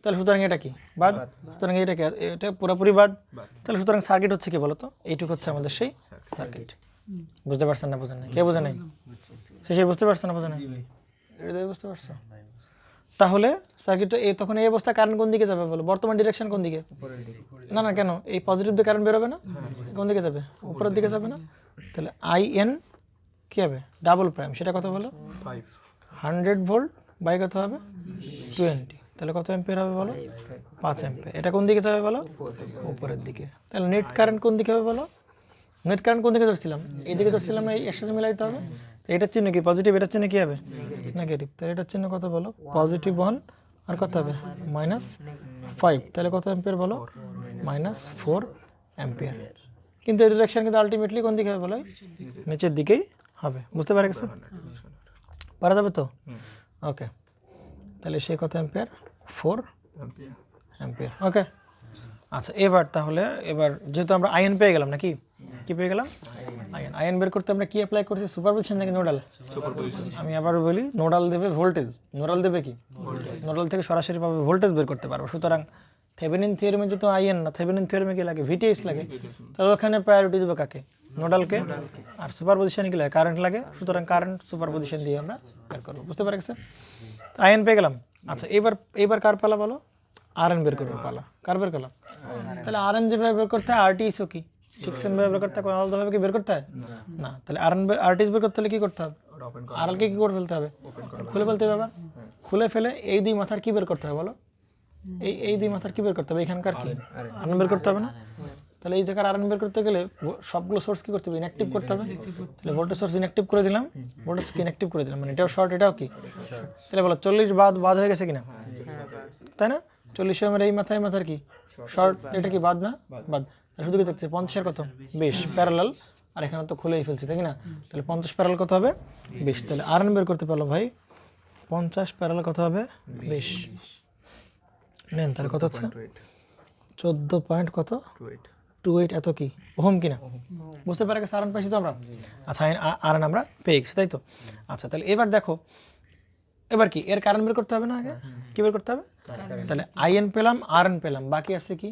তাহলে সুতরাং এটা কি বাদ, সুতরাং এটা কি এটা পুরোপুরি বাদ। তাহলে সুতরাং সার্কিট হচ্ছে কি বলতো এইটুকু হচ্ছে আমাদের সেই সার্কিট। বুঝতে পারছেন না, বুঝেন না, কে বোঝে নাই, শেষে বুঝতে পারছেন না, বোঝে নাই, এটা বুঝতে পারছো। তাহলে সার্কিটটা এই তখন এই অবস্থা কারেন্ট কোন দিকে যাবে বলো, বর্তমান ডিরেকশন কোন দিকে, না না কেন এই পজিটিভ দিকে কারেন্ট বেরোবে না, কোন দিকে যাবে উপরের দিকে যাবে না। তাহলে আইএন কি হবে ডাবল প্রাইম, সেটা কত বলো 100 ভোল্ট বাই কত হবে 20, তাহলে কত অ্যাম্পিয়ার হবে বলো 5 অ্যাম্পিয়ার। এটা কোন দিকে যাবে বলো উপরের দিকে। তাহলে নেট কারেন্ট কোন দিকে হবে বলো, নেট কারেন্ট কোন দিকে ধরছিলাম এই দিকে ধরছিলাম না, এর সাথে মিলাইতে হবে। তো এটার চিহ্ন কি পজিটিভ, এটার চিহ্ন কি হবে নেগেটিভ, তাহলে এটার চিহ্ন কত বলো পজিটিভ 1 আর কত হবে -5, তাহলে কত অ্যাম্পিয়ার বলো -4 অ্যাম্পিয়ার। কিন্তু এই ডিরেকশন কিন্তু আলটিমেটলি কোন দিকে হবে বলো নিচের দিকেই হবে, বুঝতে পারা গেছে, পারা যাবে তো, ওকে। তাহলে সেই কত অ্যাম্পিয়ার 4 অ্যাম্পিয়ার, ওকে। আচ্ছা এবার তাহলে এবার যেহেতু আমরা আয়ন পেয়ে গেলাম নাকি, কি পেয়ে গেলাম আয়ন, আয়ন বের করতে আমরা কি অ্যাপ্লাই করছি সুপারপজিশন নাকি নোডাল, আমি আবার বলি নোডাল দেবে ভোল্টেজ, নোডাল দেবে কি নোডাল থেকে সরাসরি পাবে ভোল্টেজ বের করতে পারবো। সুতরাং থেভেনিন থিওরেমে যেহেতু আইএন না, থেভেনিন থিওরেমে কি লাগে ভিটিএস লাগে, তাহলে ওখানে প্রায়োরিটি দেবো কাকে নোডালকে, আর সুপারপজিশনে কি লাগে কারেন্ট লাগে, সুতরাং কারেন্ট সুপারপজিশন দিয়ে আমরা বের করবো, বুঝতে পারা গেছে। আয়ন পেয়ে গেলাম। আচ্ছা এবার এবার কার পালা বলো আরএন বের করবো পালা, কার বের করলাম, তাহলে আরএন যেভাবে বের করতে হয় আরটিএসও কি ঠিক সেম ভাবে বের করতে হয়, আলাদাভাবে কি বের করতে হয় না। তাহলে আরএন আরটিএস বের করতে হলে কি করতে হবে আরএলকে কি করে ফেলতে হবে খুলে ফেলতে হবে, আবার খুলে ফেলে এই দুই মাথার কি বের করতে হবে বলো, এই দুই মাথার কি বের করতে হবে, এখানকার কি আরএন বের করতে হবে না। তাহলে এই জায়গার আরএন বের করতে গেলে সবগুলো সোর্স কি করতে হবে ইনঅ্যাক্টিভ করতে হবে, তাহলে ভোল্টেজ সোর্স ইনঅ্যাক্টিভ করে দিলাম, ভোল্টেজ কি ইনঅ্যাক্টিভ করে দিলাম, মানে এটাও শর্ট এটাও কি, তাহলে বলো 40 বাদ হয়ে গেছে কিনা, তাই না 40 ওহমের এই মাথায় মাথার কি শর্ট, এটা কি বাদ না বাদ, শুধু কি দেখছে 50 কত 20 প্যারালাল, আর এখানে তো খুলেই ফেলছি তাই না, তাহলে 50 প্যারালাল কত হবে 20, তাহলে আরএন বের করতে পারলো ভাই 50 প্যারালাল কত হবে 20 নেন, তাহলে কত হচ্ছে 14 পয়েন্ট কত 28 এত কি ওহম কিনা, বুঝতে পারা গেছে আরএন পাইছি তো আমরা। আচ্ছা আরএন আমরা পেয়ে গেছি তাই তো। আচ্ছা তাহলে এবার দেখো এবার কি এর কারেন্ট বের করতে হবে না, আগে কি বের করতে হবে, তাহলে আইএন পেলাম আরএন পেলাম, বাকি আছে কি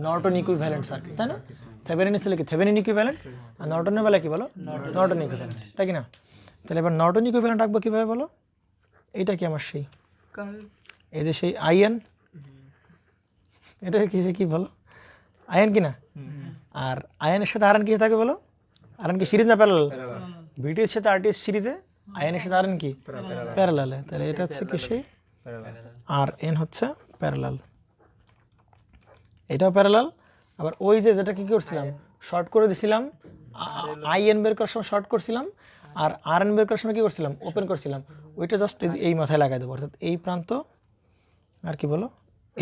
নর্টন ইকুইভ্যালেন্ট সার্কিট, তাই না, থেভেনিন ছিল কি থেভেনিন ইকুইভ্যালেন্ট, আর নর্টনের বেলা কি বলো নর্টন ইকুইভ্যালেন্ট, তাই কি না। তাহলে এবার নর্টন ইকুইভ্যালেন্ট রাখবো কিভাবে বলো, এইটা কি আমার সেই এই যে সেই আইএন এটা কি বলো, আয়ন কি না? আর আয়নের সাথে আরএন কিসে থাকে বলো? আরএন কি সিরিজ না প্যারালাল? বিটিএস সাথে আরটিএস সিরিজে, আয়নের সাথে আরএন কি প্যারালালে। তাহলে এটা হচ্ছে কি সেই আর এন হচ্ছে প্যারালাল, এটাও প্যারালাল। আবার ওই যে যেটা কি করছিলাম, শর্ট করে দিছিলাম, আই এন বের করার সময় শর্ট করছিলাম, আর আর এন বের করার সময় কি করছিলাম, ওপেন করছিলাম। ওইটা জাস্ট এই মাথায় লাগাই দেবো, অর্থাৎ এই প্রান্ত আর কি বলো,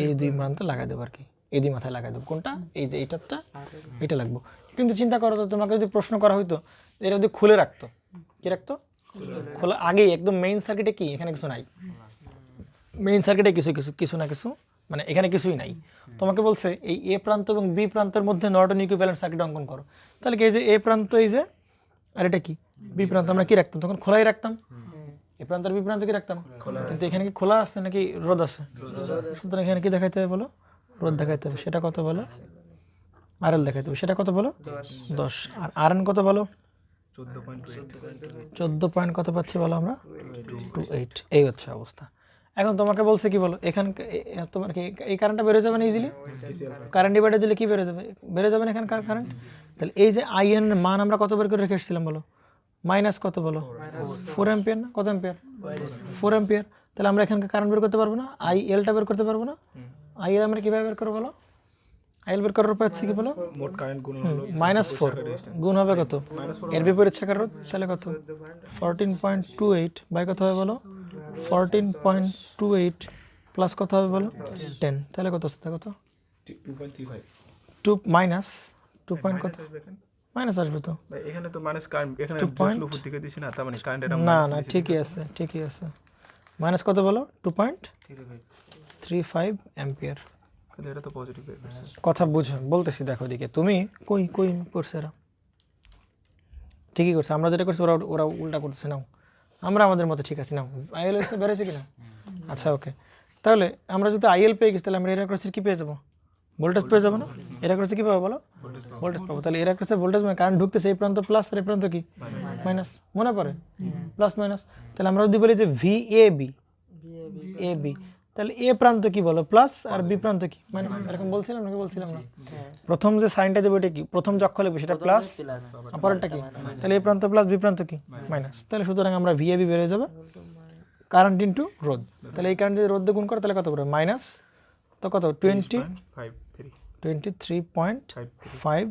এই দুই প্রান্তে লাগাই দেবো আর কি, এই দুই মাথায় লাগাই দেবো। কোনটা? এই যে এইটারটা, এটা লাগবো। কিন্তু চিন্তা করো তো, তোমাকে যদি প্রশ্ন করা হইতো এটা যদি খুলে রাখতো, কি রাখতো? খোলা, আগেই একদম মেইন সার্কিটে কি এখানে কিছু নাই, মেইন সার্কিটে কিছু না কিছু, মানে এখানে কিছুই নাই। তোমাকে বলছে এই এ প্রান্ত এবং বি প্রান্তের মধ্যে নর্টন ইকুইভ্যালেন্ট সার্কিট অঙ্কন করো। তাহলে কি এই যে এ প্রান্ত, এই যে, আর এটা কি বি প্রান্ত, আমরা কি রাখতাম তখন? খোলাই রাখতাম। এ প্রান্ত আর বি প্রান্ত কি রাখতাম? কিন্তু এখানে কি খোলা আছে নাকি রোদ আছে? সুতরাং এখানে কি দেখাইতে হবে বলো? রোদ দেখাইতে হবে। সেটা কত বলো? আর এল দেখাইতে হবে। সেটা কত বলো? 10। আর আর এন কত বলো? 14 পয়েন্ট কত পাচ্ছি বলো আমরা? 28। এই হচ্ছে অবস্থা। এখন তোমাকে বলছে কি বলো, এখানে তোমার কি এই কারেন্টটা বেড়ে যাবে না ইজিলি? কারেন্ট ডিভাইডার দিলে কি বেড়ে যাবে না এখানকার কারেন্ট? তাহলে এই যে আই এন এর মান আমরা কত বের করে রেখে এসেছিলাম বলো? মাইনাস কত বলো? 4 অ্যাম্পিয়ার না? কত অ্যাম্পিয়ার? 4 অ্যাম্পিয়ার। তাহলে আমরা এখানকার কারেন্ট বের করতে পারবো না? আই এলটা বের করতে পারবো না? আই এল আমরা কিভাবে বের করবো বলো? আই এল বের করার উপায় হচ্ছে কি বলো? মোট কারেন্ট গুণ হলো -4 গুণ হবে কত? এর বিপরীত শাখার রোধ, তাহলে কত? 14.28 বাই কত হবে বলো? 14.28 প্লাস কত হবে বলো? 10। তাহলে কত আসছে? কত? 2.35 2 মাইনাস 2 পয়েন্ট কত? মাইনাস আসবে তো। ভাই এখানে তো মাইনাস কারেন্ট, এখানে 2 পয়েন্ট উপর দিকে দিছি না, তার মানে কারেন্ট এটা না না ঠিকই আছে। মাইনাস কত বলো? 2.35 অ্যাম্পিয়ার। কিন্তু এটা তো পজিটিভ বের করছে। কথা বুঝো, বলতেছি দেখো দিকে, তুমি কই করছে এরা? ঠিকই করছে, আমরা যেটা করছি ওরা উল্টা করতেছে। নাও, আমরা আমাদের মতো ঠিক আছে। নাও, আইএল এসে বেড়েছে কিনা? আচ্ছা ওকে। তাহলে আমরা যদি আইএল পেয়ে গেছি, তাহলে আমরা এর অ্যাক্রসের কি পেয়ে যাবো? ভোল্টেজ পেয়ে যাবো না? এর অ্যাক্রসে কি পাবো বলো? ভোল্টেজ পাবো। তাহলে এর অ্যাক্রসে ভোল্টেজ মানে কারেন্ট ঢুকতেছে, এই প্রান্ত প্লাস আর এই প্রান্ত কি মাইনাস, মনে পড়ে? Plus minus. তাহলে আমরা যদি বলি যে ভি এ বি, তাহলে এ প্রান্ত কি বলো? প্লাস, আর বি প্রান্ত কি মাইনাস। এরকম বলছিলাম নাকি বলছিলাম না? প্রথম যে সাইনটা দেবো এটা কি? প্রথম যে অক্ষর লিখবো সেটা প্লাস, অপরেরটা কি? তাহলে এ প্রান্ত প্লাস, বি প্রান্ত কি মাইনাস। তাহলে সুতরাং আমরা ভি এ বি বেড়ে যাবে কারেন্ট ইন্টু রোধ। তাহলে এই কারেন্ট যদি রোধ দিয়ে গুণ করে তাহলে কত করে? মাইনাস তো কত? 23.5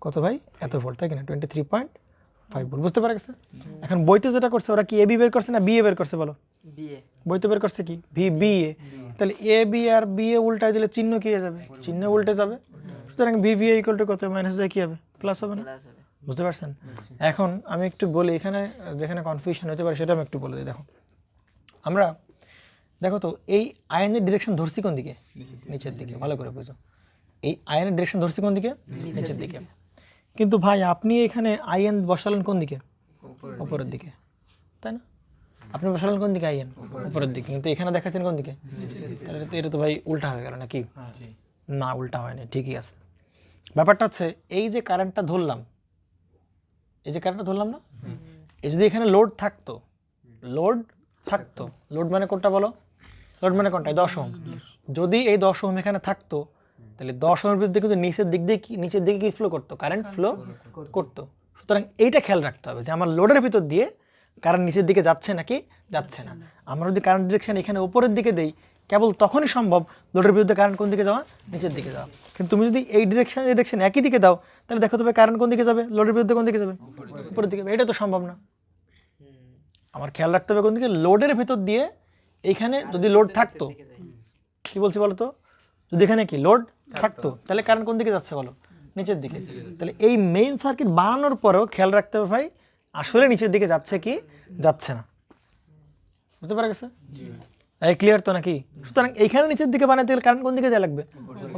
কত ভাই? এত ভোল্ট, তাই কিনা? 23.5 ভোল্ট। বুঝতে পারা গেছে? এখন বইতে যেটা করছে ওরা কি এ বি বের করছে না বি এ বের করছে বলো? বইতে বের করছে কি? B A. তাহলে A B R B A উল্টায় দিলে চিহ্ন কি হয়ে যাবে? চিহ্ন উল্টে যাবে। সুতরাং ভি এ ইকুয়াল টু কত? মাইনাস দিয়ে কি হবে? প্লাস হবে না? বুঝতে পারছেন? এখন আমি একটু বলি, এখানে যেখানে কনফিউশন হতে পারে সেটা আমি একটু বলে দিই। দেখো, আমরা দেখো তো এই আয়নের ডিরেকশন ধরছি কোন দিকে? নিচের দিকে। ভালো করে বুঝো, এই আয়নের ডিরেকশন ধরছি কোন দিকে? নিচের দিকে। কিন্তু ভাই আপনি এখানে আইএন বসালেন কোন দিকে? উপরের দিকে, তাই না? আপনি বসালেন কোন দিকে? আইএন উপরের দিকে। কিন্তু এখানে দেখাচ্ছেন কোন দিকে? তাহলে এটা তো ভাই উল্টা হয়ে গেল নাকি? না, উল্টা হয়নি, ঠিকই আছে। ব্যাপারটা হচ্ছে এই যে কারেন্টটা ধরলাম, না, এই যদি এখানে লোড থাকতো, লোড মানে কোনটা বলো? লোড মানে কোনটা? 10 ওহম। যদি এই 10 ওহম এখানে থাকতো, তাহলে 10 ওহমের বিরুদ্ধে কিন্তু নিচের দিকে কি ফ্লো করতো? কারেন্ট ফ্লো করতো। সুতরাং এইটা খেয়াল রাখতে হবে যে আমার লোডের ভিতর দিয়ে কারেন্ট নিচের দিকে যাচ্ছে নাকি যাচ্ছে না। আমরা যদি কারেন্ট ডিরেকশন এখানে উপরের দিকে দেই, কেবল তখনই সম্ভব লোডের বিরুদ্ধে কারেন্ট কোন দিকে যাওয়া? নিচের দিকে যাওয়া। কিন্তু তুমি যদি এই ডিরেকশন একই দিকে দাও, তাহলে দেখো তবে কারেন্ট কোন দিকে যাবে? লোডের বিরুদ্ধে কোন দিকে যাবে? উপরের দিকে। এটা তো সম্ভব না। আমার খেয়াল রাখতে হবে কোন দিকে? লোডের ভিতর দিয়ে এইখানে যদি লোড থাকতো, কি বলছি বলো তো? যদি এখানে কি লোড থাকতো, তাহলে কারেন্ট কোন দিকে যাচ্ছে বলো? নিচের দিকে। তাহলে এই মেইন সার্কিট বানানোর পরেও খেয়াল রাখতে হবে ভাই আসলে নিচের দিকে যাচ্ছে কি যাচ্ছে না। বুঝতে পারা গেছে? এই ক্লিয়ার তো নাকি? সুতরাং এইখানে নিচের দিকে বানাতে গেলে কারেন্ট কোন দিকে দেওয়া লাগবে?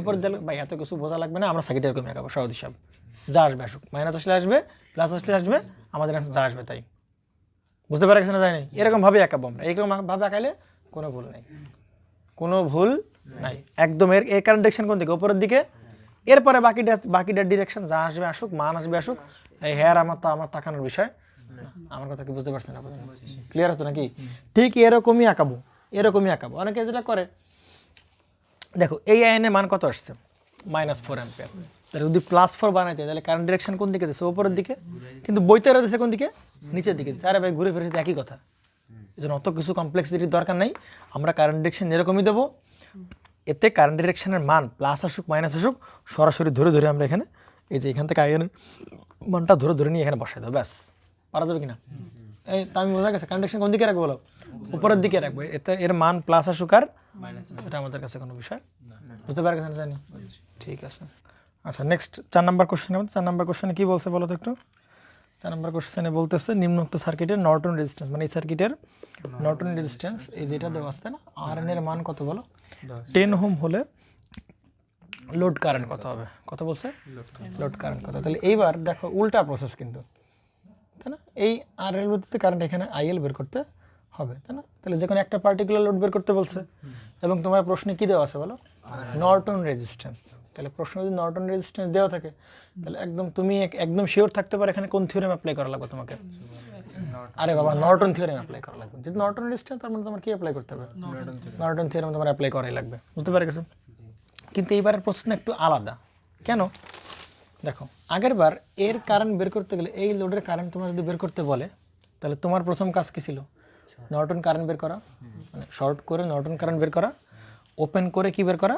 উপর দেওয়া লাগবে। ভাই এত কিছু বোঝা লাগবে না, আমরা সার্কিট এরকম আঁকাবো সহজ হিসাব। যা আসবে আসুক, মাইনাস আসলে আসবে, প্লাস আসলে আসবে, আমাদের যা আসবে তাই। বুঝতে পারা গেছে না? যায় নাই? এরকম ভাবে আঁকাবো আমরা। এরকম ভাবে আঁকাইলে কোনো ভুল নাই, একদম। এর কারেন্ট ডিরেকশন কোন দিকে? উপরের দিকে। এরপরে বাকিটা ডিরেকশন যা আসবে আসুক, মান আসবে আসুক। এই হেয়ার আমার তাকানোর বিষয়। আমার কথা কি বুঝতে পারছেন আপনারা? ক্লিয়ার আছে নাকি? ঠিক এরকমই আঁকাবো। অনেকে যেটা করে দেখো এই আয়নের মান কত আসছে -4 অ্যাম্পিয়ার। তাহলে যদি +4 বানাইতে তাহলে কারেন্ট ডিরেকশন কোন দিকে দিচ্ছে উপরের দিকে, কিন্তু বইতে দিচ্ছে কোন দিকে নিচের দিকে। আরে ভাই ঘুরে ফিরে একই কথা, এই জন্য অত কিছু কমপ্লেক্সিটির দরকার নেই। আমরা কারেন্ট ডিরেকশন এরকমই দেবো, এতে কারেন্ট ডিরেকশনের মান প্লাস আসুক মাইনাস আসুক সরাসরি ধরে ধরে আমরা এখানে এই যে এখান থেকে আয়নের মানটা ধরে ধরে নিয়ে এখানে বসাই দেবো, ব্যাস। পারা যাবে কিনা? এই তা আমি বোঝা গেছে। কারেন্ট ডিরেকশন কোন দিকে রাখবো বলো? উপরের দিকে রাখবো, এতে এর মান প্লাস আসুক আর এটা আমাদের কাছে কোনো বিষয় বুঝতে পারা গেছে, জানি। ঠিক আছে, আচ্ছা নেক্সট 4 নম্বর কোশ্চেন। 4 নম্বর কোশ্চেনে কী বলছে বলো তো একটু? 4 নম্বর কোশ্চেনে বলতেছে নিম্নোক্ত সার্কিটের নর্টন রেজিস্ট্যান্স, মানে এই সার্কিটের নর্টন রেজিস্ট্যান্স এই যেটা দেওয়া আছে না RN এর মান কত বলো? 10 ওহম হলে লোড কারেন্ট কত হবে? কত বলছে? লোড কারেন্ট কত? তাহলে এইবার দেখো উল্টা প্রসেস কিন্তু, তাই না? এই RL বলতে কারেন্ট এখানে IL বের করতে হবে, তাই না? তাহলে যখন একটা পার্টিকুলার লোড বের করতে বলছে এবং তোমার প্রশ্নে কী দেওয়া আছে বলো? Norton resistance. তাহলে প্রশ্ন যদি নর্টন রেজিস্ট্যান্স দেওয়া থাকে তাহলে একদম তুমি একদম শিওর থাকতে পারো এখানে কোন থিওরেম অ্যাপ্লাই করা লাগবে তোমাকে। আরে বাবা নর্টন থিওরেম অ্যাপ্লাই করা লাগবে। যদি নর্টন রেজিস্ট্যান্স তার মানে তোমার কি অ্যাপ্লাই করতে হবে? নর্টন থিওরেম তোমার অ্যাপ্লাই করাই লাগবে, বুঝতে পারে গেছো? কিন্তু এইবারের প্রশ্ন একটু আলাদা। কেন? দেখো আগের বার এর কারেন্ট বের করতে গেলে এই লোডের কারেন্ট তোমার যদি বের করতে বলে তাহলে তোমার প্রথম কাজ কী ছিল? নর্টন কারেন্ট বের করা, মানে শর্ট করে নর্টন কারেন্ট বের করা, ওপেন করে কি বের করা?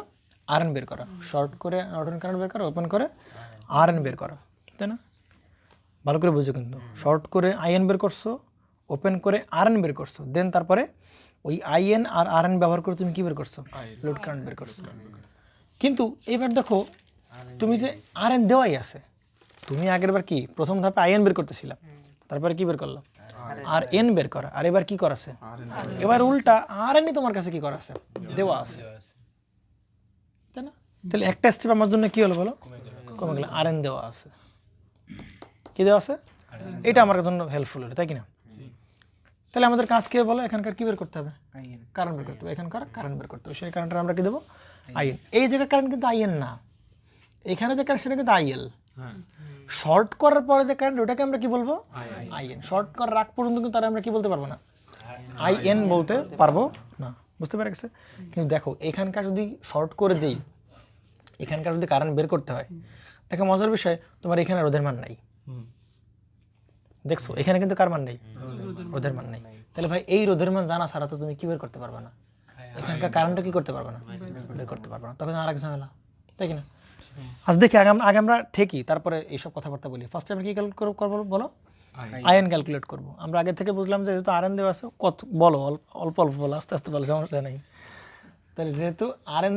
RN বের করা। শর্ট করে নর্টন কারেন্ট বের করা, ওপেন করে RN বের করা, তাই না? ভালো করে বুঝো কিন্তু, শর্ট করে IN বের করছো, ওপেন করে RN বের করছো, দেন তারপরে ওই IN আর RN ব্যবহার করে তুমি কি বের করছো? লোড কারেন্ট বের করছো। কিন্তু এবার দেখো তুমি যে RN দেওয়াই আছে, তুমি আগের বার কি প্রথম ধাপে IN বের করতেছিলাম, তারপরে কি বের করলাম? RN বের করা। আর এবার কি করাছে? এবার উল্টা RN তোমার কাছে কি করা আছে? দেওয়া আছে, তাই না? তাহলে একটা স্টেপ আমার জন্য কি হলো বলো? কমে গেল। RN দেওয়া আছে, কি দেওয়া আছে? এটা আমার জন্য হেল্পফুল হলো, তাই কি না? তাহলে আমাদের কাজ কি বলো? এখানকার কি বের করতে হবে? কারেন্ট বের করতে হবে। এখানকার কারেন্ট বের করতে হবে, সেই কারেন্টটা আমরা কি দেবো? IN। এই জায়গার কারেন্ট কিন্তু IN না, এখানে যে কারেন্ট সেটা কিন্তু IL। শর্ট করার পরে যে কারেন্ট ওটাকে আমরা কি বলবো? IN। শর্ট করার আগ পর্যন্ত কিন্তু তারা আমরা কি বলতে পারবো না? IN বলতে পারবো না, বুঝতে পেরে গেছে? কিন্তু দেখো এখানকার যদি শর্ট করে দেই, এখানকার যদি কারেন্ট বের করতে হয়, দেখো মজার বিষয় তোমার এখানে রোধের মান নাই, দেখছো এখানে কিন্তু কার মান নেই? রোধের মান নেই। তাহলে ভাই এই রোধের মান জানা ছাড়া তো তুমি কি বের করতে পারবে না? এখানকার কারেন্টটা কি করতে পারবে না? বের করতে পারবে না, তখন আর এক ঝামেলা, তাই কি না? আজ দেখি আগে আমরা ঠেকি তারপরে এইসব কথাবার্তা বলি। ফার্স্টে আমরা কি ক্যালকুলেট করবো বলো? IN ক্যালকুলেট করবো। আমরা আগে থেকে বুঝলাম যে যেহেতু RN দেওয়া আছে, কত বলো? অল্প অল্প বলো, আস্তে আস্তে বলো, সমস্যা নেই। তাহলে যেহেতু RN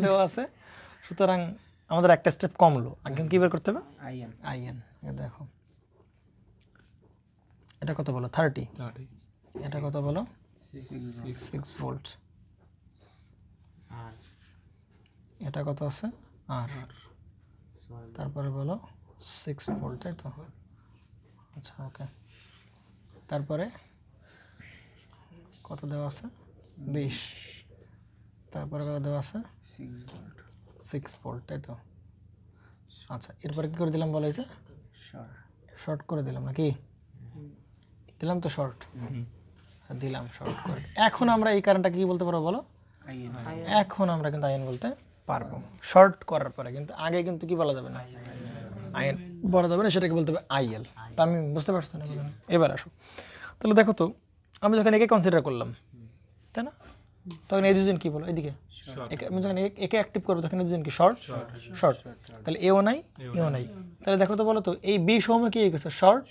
দেওয়া আছে, সুতরাং আমাদের একটা স্টেপ কমলো। আগে কি বের করতে হবে? IN। দেখো এটা কত বলো? 30। এটা কত বলো? 6 ভোল্ট। এটা কত আছে? আর তারপরে বলো 6 ভোল্ট, তাই তো? আচ্ছা ওকে। তারপরে কত দেওয়া আছে? 20। তারপরে কত দেওয়া আছে? 6 ভোল্ট, তাই তো? আচ্ছা এরপরে কি করে দিলাম বলো? এই যে শর্ট করে দিলাম নাকি? দিলাম তো শর্ট, দিলাম শর্ট করে। এখন আমরা এই কারেন্টটা কি বলতে পারবো বলো? এখন আমরা কিন্তু IN বলতে পারবো শর্ট করার পরে, কিন্তু আগে কিন্তু কি বলা যাবে না? IN বলা যাবে না, সেটাকে বলতে হবে IL। তা আমি বুঝতে পারছি না? এবার আসো, তাহলে দেখো তো আমি যখন একে কনসিডার করলাম, তাই না? তখন এই দুজন কি বলো? এদিকে আমি যখন একে অ্যাক্টিভ করবো তখন এই দুজন কি শর্ট? শর্ট। তাহলে এও নাই এও নাই। তাহলে দেখো তো বলো তো এই 20 ওহমে কি হয়ে গেছে? শর্ট।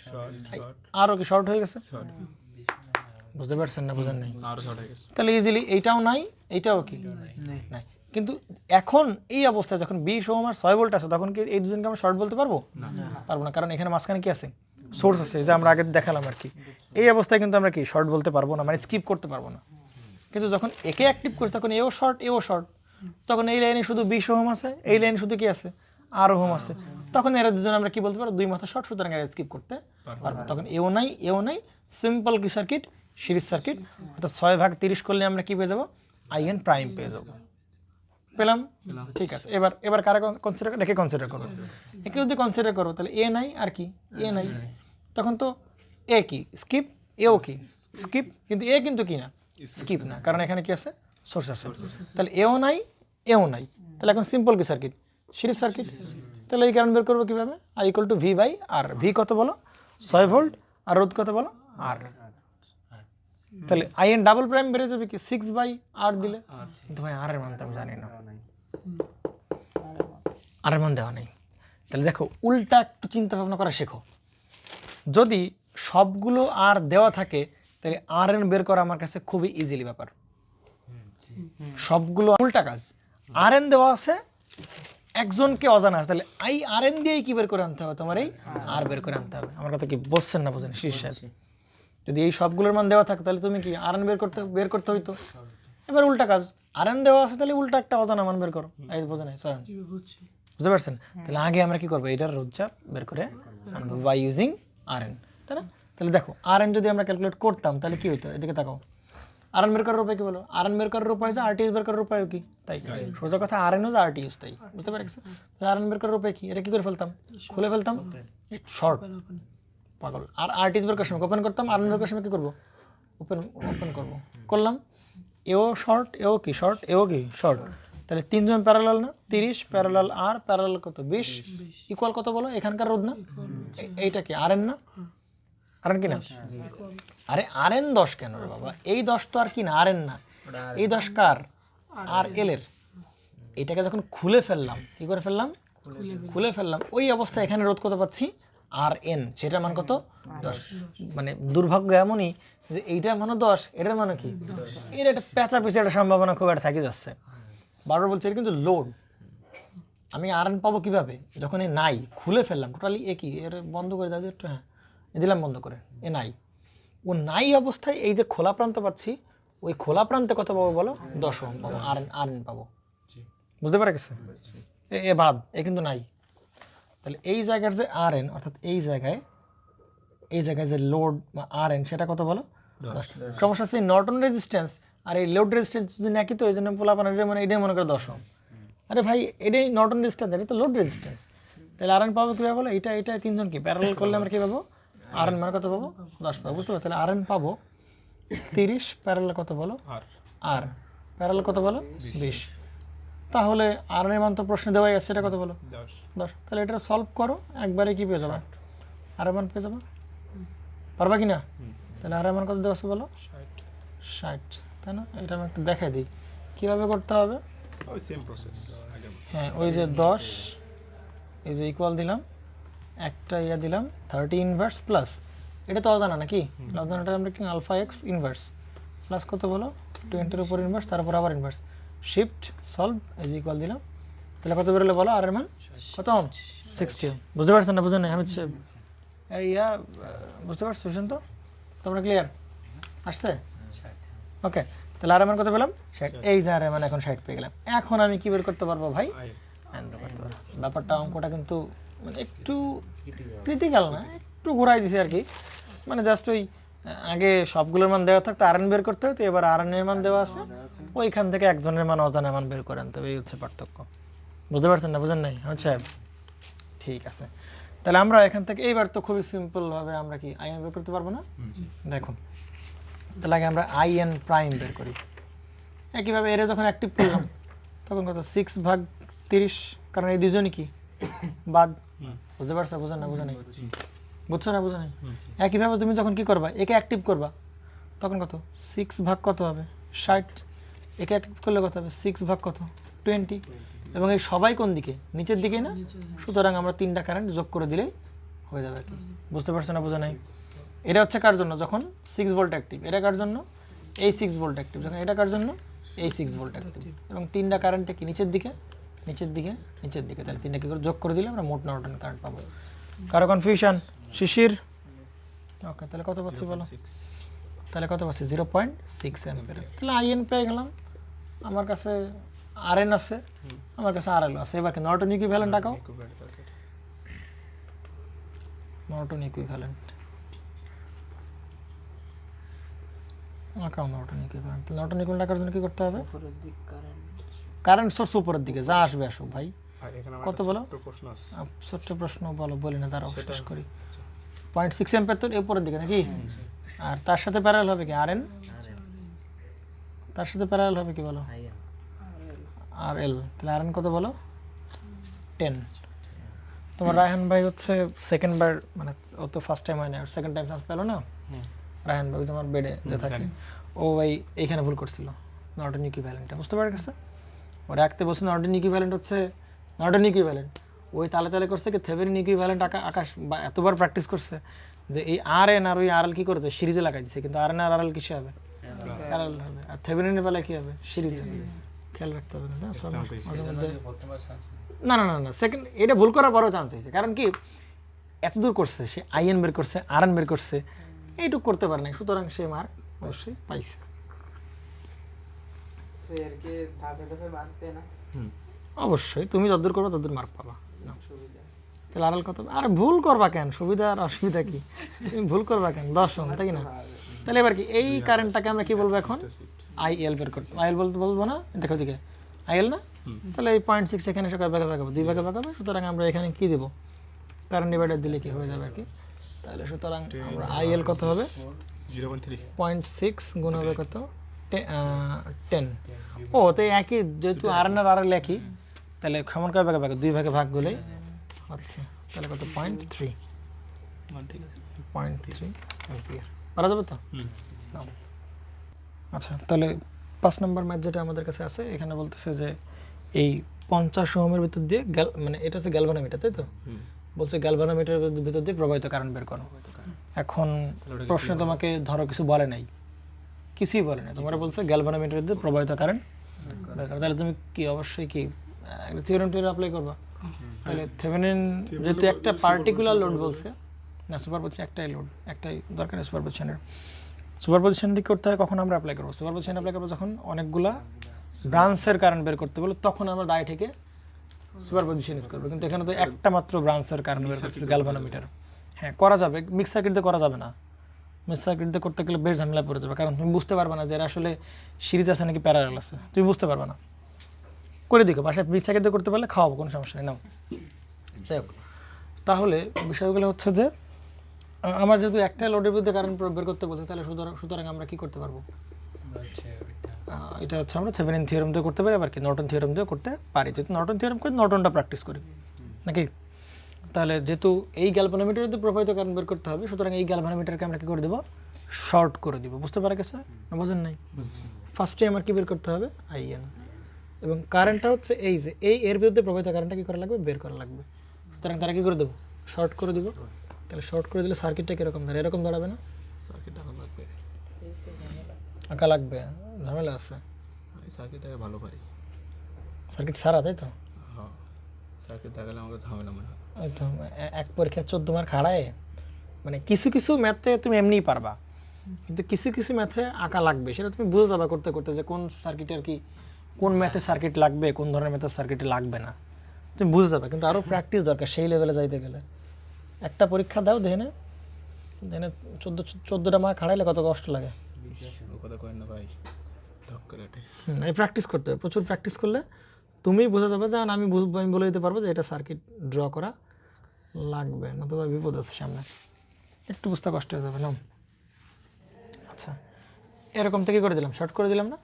আরও কি শর্ট হয়ে গেছে? বুঝতে পারছেন না? বুঝেন নাই? তাহলে ইজিলি এইটাও নাই, এইটাও কি নাই। কিন্তু এখন এই অবস্থায় যখন 20 ওহম আর 6 ভোল্ট আছে, তখন কি এই দুজনকে আমরা শর্ট বলতে পারবো? পারবো না, কারণ এখানে মাঝখানে কি আছে? সোর্স আছে, যে আমরা আগে দেখালাম আর কি। এই অবস্থায় কিন্তু আমরা কি শর্ট বলতে পারবো না, মানে স্কিপ করতে পারবো না। কিন্তু যখন একে অ্যাক্টিভ করছে তখন এও শর্ট এও শর্ট, তখন এই লাইনে শুধু 20 ওহম আছে, এই লাইনে শুধু কি আছে? আর ওহম আছে, তখন এরা দুজন আমরা কি বলতে পারবো? দুই মাথা শর্ট, সুতরাং এরা স্কিপ করতে পারবো। তখন এও নাই এও নাই, সিম্পল কি সার্কিট? Series circuit. অর্থাৎ 6/30 করলে আমরা কি পেয়ে যাবো? IN প্রাইম পেয়ে যাবো। পেলাম? ঠিক আছে। এবার কারা কনসিডার? একে কনসিডার করো। একে যদি কনসিডার করো তাহলে এ নাই আর কি? এ নাই। তখন তো এ কি স্কিপ, এও কি স্কিপ, কিন্তু এ কিন্তু কি না স্কিপ না, কারণ এখানে কি আছে? সোর্স আছে। তাহলে এও নাই এও নাই, তাহলে এখন সিম্পল কি সার্কিট, সিরিজ সার্কিট। তাহলে এই কারেন্ট বের করবো কীভাবে, I equal to V by R. V কত বলো 6 ভোল্ট, আর রোধ কত বলো আর। তাহলে আই এন ডাবল প্রাইম বেড়ে যাবে কি 6 বাই আর দিলে, কিন্তু ভাই আর এর মান তো আমি জানি না, আর এর মান দেওয়া নেই। তাহলে দেখো উল্টা একটু চিন্তা ভাবনা করা শেখো, যদি সবগুলো আর দেওয়া থাকে তাহলে আর এন বের করা আমার কাছে খুবই ইজিলি ব্যাপার। সবগুলো উল্টা কাজ, আর এন দেওয়া আছে, একজনকে অজানা আছে, তাহলে আই আর এন দিয়েই কি বের করে আনতে হবে, তোমার এই আর বের করে আনতে হবে। আমার কথা কি বুঝছেন না বোঝেন শিশির সাহেব? যদি এই সবগুলোর মান দেওয়া থাকে তাহলে তুমি কি আর এন বের করতে হইতো। এবার উল্টা কাজ, আর এন দেওয়া আছে তাহলে উল্টা একটা অজানা মান বের করো, এই বোঝেন বুঝতে পারছেন? তাহলে আগে আমরা কি করবো, এটার রোধচাপ বের করে আনবো বাই ইউজিং আর এন, তাই না? তাহলে দেখো আর এন যদি আমরা ক্যালকুলেট করতাম তাহলে কি হইতো, এদিকে তাকাও। আর এন বের করার উপায় কি বলো, আর এন বের করার উপায় আছে, আরটিএস বের করার উপায় কি তাই, সোজা কথা আর এন ও আরটিএস তাই, বুঝতে পারছো? তাহলে আর এন বের করার উপায় কি, এটা কি করে ফেলতাম, খুলে ফেলতাম, শর্ট পাগল। আর আরটিএস বের করার সময় ওপেন করতাম, আর এন বের করার সময় কি করবো, ওপেন করবো, করলাম। এও শর্ট, এও কি শর্ট, এও কি শর্ট। তাহলে তিনজন প্যারালাল না, 30 প্যারালাল আর প্যারালাল কত 20 ইকুয়াল কত বলো, এখানকার রোধ না, এইটা কি আর এন না, আর এন কি না? আরে আর এন 10 কেন রে বাবা, এই 10 তো আর কি না আর এন না, এই 10 কার, আর এল এর। এটাকে যখন খুলে ফেললাম, কি করে ফেললাম, খুলে ফেললাম, ওই অবস্থায় এখানে রোধ কত পাচ্ছি আর এন, সেটার মান কত 10। মানে দুর্ভাগ্য এমনই যে এইটার মানও 10, এটার মানও কি, এর একটা পেঁচা একটা সম্ভাবনা খুব একটা থাকে যাচ্ছে। বারবার বলছে এটা কিন্তু লোড, আমি আর এন পাবো কীভাবে, যখন এ নাই খুলে ফেললাম টোটালি, এ কি এর বন্ধ করে দাও একটু, হ্যাঁ এ দিলাম বন্ধ করে, এ নাই, ও নাই অবস্থায় এই যে খোলা প্রান্ত পাচ্ছি, ওই খোলা প্রান্তে কত পাবো বলো 10 ওহম পাবো, আর এন পাবো, বুঝতে পারা গেছে? এ বাদ, এ কিন্তু নাই। তাহলে এই জায়গার যে আর এন, অর্থাৎ এই জায়গায় যে লোড আর এন, সেটা কত বলো 10। সমস্যা হচ্ছে নর্টন রেজিস্ট্যান্স আর এই লোড রেজিস্ট্যান্স যদি একই, তো এই জন্য পোলাপান এটাই মনে করে 10 ওহম। আরে ভাই এটাই নর্টন রেজিস্ট্যান্স, এটা তো লোড রেজিস্ট্যান্স। তাহলে আর এন পাবো কীভাবে বলো, এটা তিনজন কি প্যারালাল করলে আমরা কী পাবো, আর এন মানে কত পাবো 10 পাবো, বুঝতে পারো? তাহলে আর এন পাবো 30 প্যারালাল কত বলো আর প্যারালাল কত বলো 20। তাহলে আর এর মান তো প্রশ্নে দেওয়াই আছে, এটা কত বলো 10। তাহলে এটা সলভ করো, একবারে কি পেয়ে যাবে, আর এর মান পেয়ে যাবে, পারবা কি না? তাহলে আর এর মান কত দেওয়া আছে বলো 60, তাই না? এটা আমি একটু দেখাই দিই কীভাবে করতে হবে। হ্যাঁ ওই যে 10, এই যে ইকুয়াল দিলাম, একটা ইয়া দিলাম 30 ইনভার্স প্লাস, এটা তো অজানা নাকি, অজানাটা আমরা কি আলফা এক্স ইনভার্স প্লাস কত বলো 20-এর উপর ইনভার্স, তারপর আবার ইনভার্স, শিফট সলভ, এই যে ইকুয়াল দিলাম। তাহলে কত বেরোলে বলো আর এর মান কত, 60। বুঝতে পারছেন না, বুঝেন না আমি ইয়া বুঝতে পারছো তো তোমরা, ক্লিয়ার আসছে? ওকে, তাহলে আর এর মান কত পেলাম 60, এই যে আর এর মান এখন 60 পেয়ে গেলাম। এখন আমি কি বের করতে পারবো ভাই, ব্যাপারটা অঙ্কটা কিন্তু মানে একটু ক্রিটিক্যাল না, একটু ঘোরাই দিছে আর কি, মানে জাস্ট ওই আগে সবগুলোর মান দেওয়া থাকতো আর এন বের করতে হতো, এবার আর এন এর মান দেওয়া আছে, ওইখান থেকে একজনের মান অজানা মান বের করে আনতে হবে, এই হচ্ছে পার্থক্য। বুঝতে পারছেন না, বুঝেন নাই আচ্ছা ঠিক আছে। তাহলে আমরা এখান থেকে এইবার তো খুবই সিম্পলভাবে আমরা কি আই এন বের করতে পারবো না, দেখুন তাহলে আগে আমরা আই এন প্রাইম বের করি। একইভাবে এর যখন অ্যাক্টিভ করলাম তখন কত 6/30, কারণ এই দুজনই কি বাদ, বুঝতে পারছো, বুঝেন না, বুঝে নাই, বুঝছো না, বুঝে নাই? একইভাবে তুমি যখন কি করবা, একে অ্যাক্টিভ করবা তখন কত 6 ভাগ কত হবে 60, একে অ্যাক্টিভ করলে কত হবে 6 ভাগ কত 20, এবং এই সবাই কোন দিকে, নিচের দিকে না, সুতরাং আমরা 3টা কারেন্ট যোগ করে দিলেই হয়ে যাবে আর কি। বুঝতে পারছো না, বুঝে নাই? এটা হচ্ছে কার জন্য, যখন 6 ভোল্ট অ্যাক্টিভ, এটা কার জন্য এই 6 ভোল্ট অ্যাক্টিভ, যখন এটা কার জন্য এই 6 ভোল্ট অ্যাক্টিভ, এবং 3টা কারেন্টে কি নিচের দিকে, নিচের দিকে, নিচের দিকে। তাহলে 3টা কি করে যোগ করে দিলে আমরা মোট নর্টন কারেন্ট পাবো। কারো কনফিউশন শিশির? ওকে, তাহলে কত পাচ্ছি বলো, তাহলে কত পাচ্ছি 0.6 অ্যাম্পিয়ার। তাহলে আই এন পেয়ে গেলাম, আমার কাছে আর এন আছে, আমার কাছে আর এল আছে। এবার কি নর্টন ইকুইভ্যালেন্ট আঁকাও, নর্টন ইকুইভ্যালেন্ট আঁকাও, নর্টন ইকুইভ্যালেন্ট। নর্টন ইকুইভ্যালেন্ট আঁকার জন্য কি করতে হবে, কারেন্ট সোর্স উপরের দিকে যা আসবে আসুক ভাই। কত বলো, ছোট্ট প্রশ্ন বলো, বলি না দাঁড়াও শেষ করি। 0.6 অ্যাম্পিয়ার তো উপরের দিকে নাকি, আর তার সাথে প্যারালাল হবে কি আর এন, তার সাথে প্যারালাল হবে কি বলো আর এল, তাহলে আর এন কত বলো 10। তোমার রায়হান ভাই হচ্ছে সেকেন্ড বার, মানে ও তো ফার্স্ট টাইম হয় না, সেকেন্ড টাইম চান্স পেলো না। রায়হান ভাই তোমার বেডে যে থাকে, ও ভাই এইখানে ভুল করছিল, নর্টন ইকুইভ্যালেন্টটা বুঝতে পারে গেছে। ও রাখতে বলছে নর্টন ইকুইভ্যালেন্ট হচ্ছে নর্টন ইকুইভ্যালেন্ট, ওই তালে তালে করছে কি থেভেনিন ইকুইভ্যালেন্ট আকাশ বা এতবার প্র্যাকটিস করছে যে এই আর এন আর ওই আর এল কি করেছে সিরিজে লাগাই দিচ্ছে, কিন্তু আর এন আর এল কিসে হবে, প্যারালাল হবে, আর থেভেনিনের বেলায় কি হবে সিরিজে। খেয়াল রাখতে হবে না সব মাঝে মধ্যে। না না না না সেকেন্ড এটা ভুল করার বড় চান্স হয়েছে, কারণ কি এত দূর করছে সে আইএন বের করছে আর এন বের করছে, এইটুকু করতে পারে না, সুতরাং সে মার্ক অবশ্যই পাইছে। এরকে ধাপে ধাপে বাড়তে না অবশ্যই তুমি যতদূর করবে ততদূর মার্ক পাবা। সুবিধা। তাহলে আড়াল কত, আরে ভুল করবা কেন, সুবিধা আর অসুবিধা কি, তুমি ভুল করবা কেন 10 তাই কি না। তাহলে এবার কি এই কারেন্টটাকে আমরা কি বলবো এখন আইএল বের করতে, আইএল বলতে বলবো না, দেখো দিকে আইএল না, তাহলে এই 0.6 এখানে সকাল ভাগে ভাগাবো 2 ভাগে ভাগাবো, সুতরাং আমরা এখানে কি দেবো কারেন্ট ডিভাইডার দিলে কি হয়ে যাবে আর কি। তাহলে সুতরাং আমরা আইএল কত হবে 0.3 0.6 গুণ হবে কত 10। ও তো একই, যেহেতু আর এন আর আর এল একই, তাহলে সমান কয় ভাগে ভাগে 2 ভাগে ভাগ গেলেই হচ্ছে, তাহলে কত 0.3 ঠিক আছে 0.3 অ্যাম্পিয়ার পারা যাবে তো। নাও। আচ্ছা তাহলে 5 নম্বর ম্যাথ যেটা আমাদের কাছে আছে, এখানে বলতেছে যে এই 50 ওহমের ভিতর দিয়ে মানে এটা হচ্ছে গ্যালভানোমিটার তাই তো, বলছে গ্যালভানোমিটারের ভিতর দিয়ে প্রবাহিত কারেন্ট বের করো। এখন প্রশ্ন তোমাকে ধরো কিছু বলে নাই, কিছুই বলে নাই, তোমরা বলছে গ্যালভানোমিটারের দিয়ে প্রবাহিত কারেন্ট বের করো, তাহলে তুমি কি অবশ্যই কি থিওরেম অ্যাপ্লাই করবা। তাহলে থেভেনিন যেহেতু একটা পার্টিকুলার লোড বলছে না, সুপারপজিশন একটাই লোড, একটাই দরকার সুপারপজিশনের। সুপারপজিশন দিক করতে হয় কখন আমরা অ্যাপ্লাই করবো, সুপারপজিশন অ্যাপ্লাই করবো যখন অনেকগুলা ব্রাঞ্চের কারেন্ট বের করতে বলে, তখন আমরা দায় থেকে সুপারপজিশন ইউজ করবো। কিন্তু এখানে তো একটা মাত্র ব্রাঞ্চের কারেন্ট বের করতে গ্যালভানোমিটার, হ্যাঁ করা যাবে, মিক্স সার্কিট দিয়ে করা যাবে না, মিক্স সার্কিট দিয়ে করতে গেলে বেশ ঝামেলা পড়ে যাবে, কারণ তুমি বুঝতে পারবে না যে এরা আসলে সিরিজ আছে নাকি প্যারালাল আছে, তুমি বুঝতে পারবে না। করে দিকে বাসায় মিক্স সার্কিট দিয়ে করতে পারলে খাওয়াবো, কোনো সমস্যা নেই, নাও। যাই হোক, তাহলে বিষয়গুলো হচ্ছে যে আমার যেহেতু একটা লোডের বিরুদ্ধে কারেন্ট বের করতে বলছে, তাহলে সুতরাং আমরা কি করতে পারবো, এটা হচ্ছে আমরা থেভেনিন থিওরেম দিয়ে করতে পারি, আবার কি নর্টন থিওরেম দিয়ে করতে পারি। যেহেতু নর্টন থিওরেম করি, নর্টনটা প্র্যাকটিস করি নাকি। তাহলে যেহেতু এই গ্যালভানোমিটার দিয়ে প্রবাহিত কারেন্ট বের করতে হবে, সুতরাং এই গ্যালভানোমিটারকে আমরা কি করে দেবো, শর্ট করে দিব। বুঝতে পারা গেছে না, বোঝেন নাই? ফার্স্টে আমার কি বের করতে হবে আইএন, এবং কারেন্টটা হচ্ছে এই যে এই এর বিরুদ্ধে প্রবাহিত কারেন্টটা কি করা লাগবে, বের করা লাগবে। সুতরাং তারা কি করে দেবো, শর্ট করে দিব। তাহলে শর্ট করে দিলে সার্কিটটা কীরকম দাঁড়াবে, এরকম দাঁড়াবে না, সার্কিট আঁকা লাগবে, আঁকা লাগবে, ঝামেলা আছে। সার্কিট আগে ভালো পারি, সার্কিট সারা তাই তো, হ্যাঁ সার্কিট দেখালে আমাকে ঝামেলা মনে হয়। ওই তো এক পরীক্ষা 14 মার্ক হারায়, মানে কিছু কিছু ম্যাথে তুমি এমনিই পারবা, কিন্তু কিছু কিছু ম্যাথে আঁকা লাগবে, সেটা তুমি বুঝে যাবা করতে করতে যে কোন সার্কিটের কি, কোন ম্যাথে সার্কিট লাগবে, কোন ধরনের ম্যাথে সার্কিটে লাগবে না, তুমি বুঝে যাবে। কিন্তু আরও প্র্যাকটিস দরকার সেই লেভেলে যাইতে গেলে। একটা পরীক্ষা দাও দেখে 14টা মার্ক হারাইলে কত কষ্ট লাগে। ও কথা কয়েন না ভাই, ধক করে ওঠে। এই প্র্যাকটিস করতে হবে, প্রচুর প্র্যাকটিস করলে তুমি বোঝা যাবে যে আমি বলে দিতে পারবো যে এটা সার্কিট ড্র করা লাগবে, নতুবা বিপদ আছে সামনে, একটু বুঝতে কষ্ট হয়ে যাবে না। আচ্ছা এরকম থেকে করে দিলাম, শর্ট করে দিলাম না।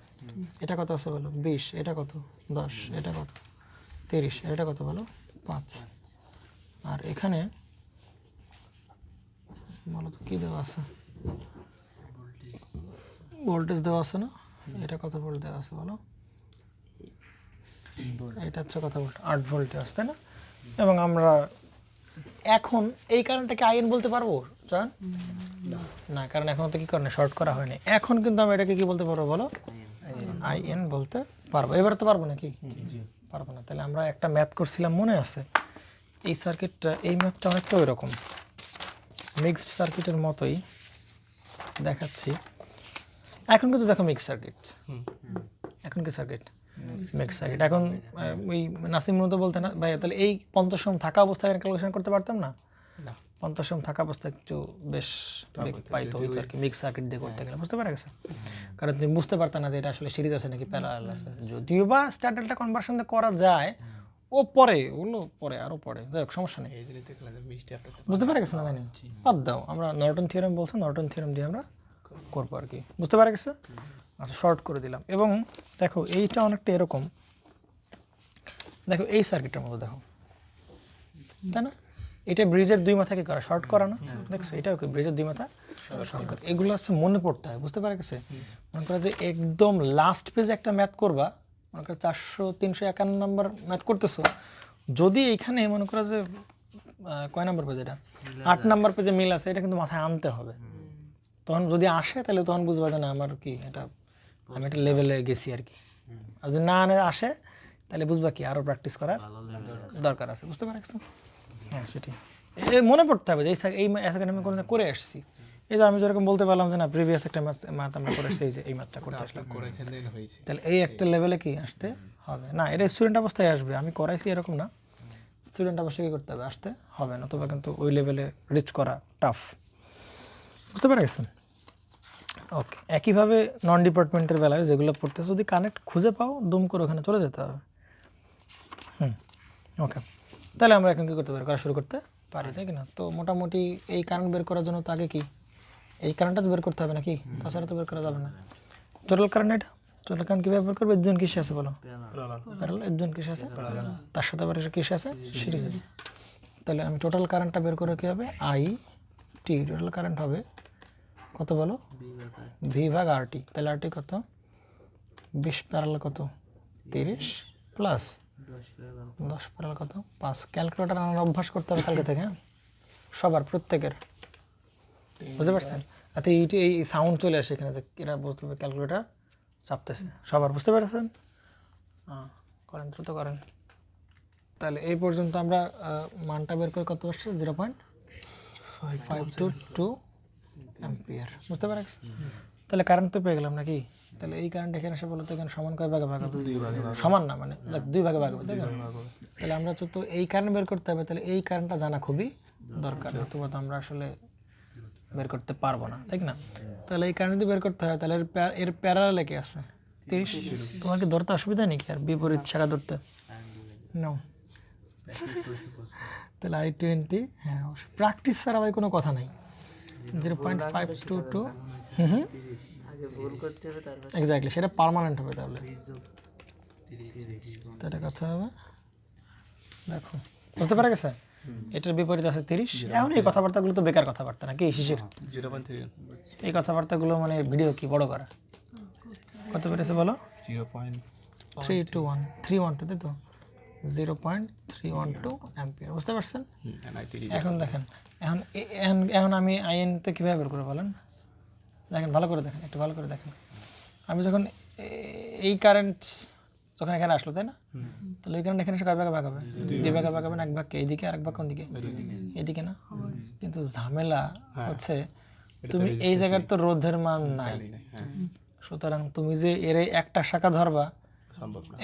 এটা কত আছে বলো 20, এটা কত 10, এটা কত 30, এটা কত বলো 5, আর এখানে বলো তো কী দেওয়া আছে, ভোল্টেজ দেওয়া আছে না, এটা কত ভোল্ট দেওয়া আছে বলো, এটা হচ্ছে কত ভোল্ট 8 ভোল্টে আসছে না। এবং আমরা এখন এই কারেন্টটাকে আইএন বলতে পারবো জান না, কারণ এখন তো কি কারণে শর্ট করা হয়নি। এখন কিন্তু আমি এটাকে কি বলতে পারবো বলো, আইএন বলতে পারবো। এবার তো পারবো নাকি, পারবো না। তাহলে আমরা একটা ম্যাথ করছিলাম মনে আছে, এই সার্কিটটা, এই ম্যাথটা অনেকটা ওই রকম মিক্সড সার্কিটের মতোই দেখাচ্ছি। এখন কিন্তু দেখো মিক্স সার্কিট, এখন কি সার্কিট মিক্স সার্কিট। এখন ওই নাসিম মতো বলতে না ভাই, তাহলে এই 50 ওহম থাকা অবস্থায় ক্যালকুলেশন করতে পারতাম না, 50 ওহম থাকা অবস্থায় একটু বেশ পাইতো হইতো আর কি মিক্স সার্কিট দিয়ে করতে গেলে, বুঝতে পারা গেছে। কারণ তুমি বুঝতে পারতা না যে এটা আসলে সিরিজ আছে নাকি প্যারালাল আছে। যদিও বা স্টার ডেল্টা কনভার্সন করা যায়, ও পরে ওগুলো পরে আরও পরে, যাই হোক সমস্যা নেই। বুঝতে পারা গেছে না, জানি বাদ দাও, আমরা নর্টন থিওরেম বলছি, নর্টন থিওরেম দিয়ে আমরা করবো আর কি, বুঝতে পারা গেছে। আচ্ছা শর্ট করে দিলাম। এবং দেখো এইটা অনেকটা এরকম, দেখো এই সার্কিটটার মতো দেখো, তাই না? এটা ব্রিজের দুই মাথা কি করা, শর্ট করা না? দেখছো এটা ওকে ব্রিজের দুই মাথা শর্ট করা। এগুলো হচ্ছে মনে পড়তে হয়, বুঝতে পারা গেছে? মনে করো যে একদম লাস্ট পেজে একটা ম্যাথ করবা, মনে করো 400-351 নম্বর ম্যাথ করতেছো, যদি এইখানে মনে করো যে কয় নম্বর পেজ, এটা 8 নম্বর পেজে মিল আছে, এটা কিন্তু মাথায় আনতে হবে। তখন যদি আসে তাহলে তখন বুঝবা যে না আমার কি এটা, আমি একটা লেভেলে গেছি আর কি। আর যদি না আসে তাহলে বুঝবা কি আরও প্র্যাকটিস করার দরকার আছে, বুঝতে পারছো? হ্যাঁ সেটাই, মনে পড়তে হবে যে এই সেকেন্ড আমি কোনো করে আসছি। এই যে আমি যেরকম বলতে পারলাম যে না প্রিভিয়াস একটা ম্যাথ আমরা করে আসছি, এই যে এই ম্যাথটা করতে আসলাম, করে এখান থেকে হয়েছে। তাহলে এই একটা লেভেলে কি আসতে হবে না, এটা স্টুডেন্ট অবস্থায় আসবে, আমি করাইছি এরকম না, স্টুডেন্ট অবশ্যই কী করতে হবে, আসতে হবে না, তবে কিন্তু ওই লেভেলে রিচ করা টাফ, বুঝতে পেরেছেন? ওকে, একইভাবে নন ডিপার্টমেন্টের বেলায় যেগুলো পড়তে যদি কানেক্ট খুঁজে পাও দুম করে ওখানে চলে যেতে হবে। ওকে, তাহলে আমরা এখন কী করতে পারি, করা শুরু করতে পারি, তাই কি না? তো মোটামুটি এই কারেন্ট বের করার জন্য তো আগে কি এই কারেন্টটা তো বের করতে হবে নাকি, তাছাড়া তো বের করা যাবে না। টোটাল কারেন্ট, এটা টোটাল কারেন্ট কীভাবে বের করবে? একজন কিসে আছে বলো, প্যারালাল, একজন কিসে আছে, তার সাথে আবার কিসে আছে, সিরিজে। তাহলে আমি টোটাল কারেন্টটা বের করে কী হবে, আই টি, টোটাল কারেন্ট হবে কত বলো, ভি ভাগ আর টি। তাহলে আর টি কত, 20 প্যারালাল কত, 30 প্লাস 10 প্যারালাল কত, 5। ক্যালকুলেটার আনার অভ্যাস করতে হবে কালকে থেকে, হ্যাঁ সবার, প্রত্যেকের, বুঝতে পারছেন? আচ্ছা এই সাউন্ড চলে আসে এখানে যে এরা বুঝতে হবে ক্যালকুলেটার চাপতেছে, সবার, বুঝতে পারছেন? হ্যাঁ করেন, দ্রুত করেন। তাহলে এই পর্যন্ত আমরা মানটা বের করে কত আসছে, 0.522 অ্যাম্পিয়ার, বুঝতে পারছেন? তাহলে কারেন্ট তো পেয়ে গেলাম নাকি? তাহলে এই কারেন্ট এখানে এসে বলতে এখানে সমান কয় ভাগে ভাগ হবে, সমান না, মানে 2 ভাগে ভাগ হবে, তাই না? তাহলে আমরা তো এই কারেন্ট বের করতে হবে, তাহলে এই কারেন্টটা জানা খুবই দরকার, অথবা তো আমরা আসলে বের করতে পারবো না, ঠিক না? তাহলে এই কারেন্ট যদি বের করতে হয় তাহলে এর প্যারালালে কি আছে, 30। তোমার কি ধরতে অসুবিধা নেই কি আর বিপরীত শাখা ধরতে? নাও, তাহলে I20, হ্যাঁ অবশ্যই প্র্যাকটিস ছাড়া ভাই কোনো কথা নাই। 0.522, আগে ভুল করতে হবে তারপর এক্স্যাক্টলি, সেটা পার্মানেন্ট হবে। তাহলে এটা কথা হবে, দেখো বুঝতে পারা গেছে? এটার বিপরীত আছে 30। এখন এই কথাবার্তাগুলো তো বেকার কথাবার্তা নাকি শিশির? 0.3, এই কথাবার্তাগুলো মানে ভিডিও কি বড় করা, কত পেরেছে বলো? 312, তাই তো, 0.312 অ্যাম্পিয়ার, বুঝতে পারছেন? এখন দেখেন, এখন আমি আইএনতে কীভাবে বের করে বলেন, দেখেন ভালো করে দেখেন, একটু ভালো করে দেখেন। আমি যখন এই কারেন্ট যখন এখানে আসলো, তাই না? তাহলে ওই কারেন্ট এখানে এসে কয় ভাগে ভাগ হবে, 2 ভাগে ভাগ হবে না, এক ভাগকে এইদিকে আর এক ভাগ কোন দিকে, এইদিকে না? কিন্তু ঝামেলা হচ্ছে তুমি এই জায়গার তো রোধের মান নাই, সুতরাং তুমি যে এর একটা শাখা ধরবা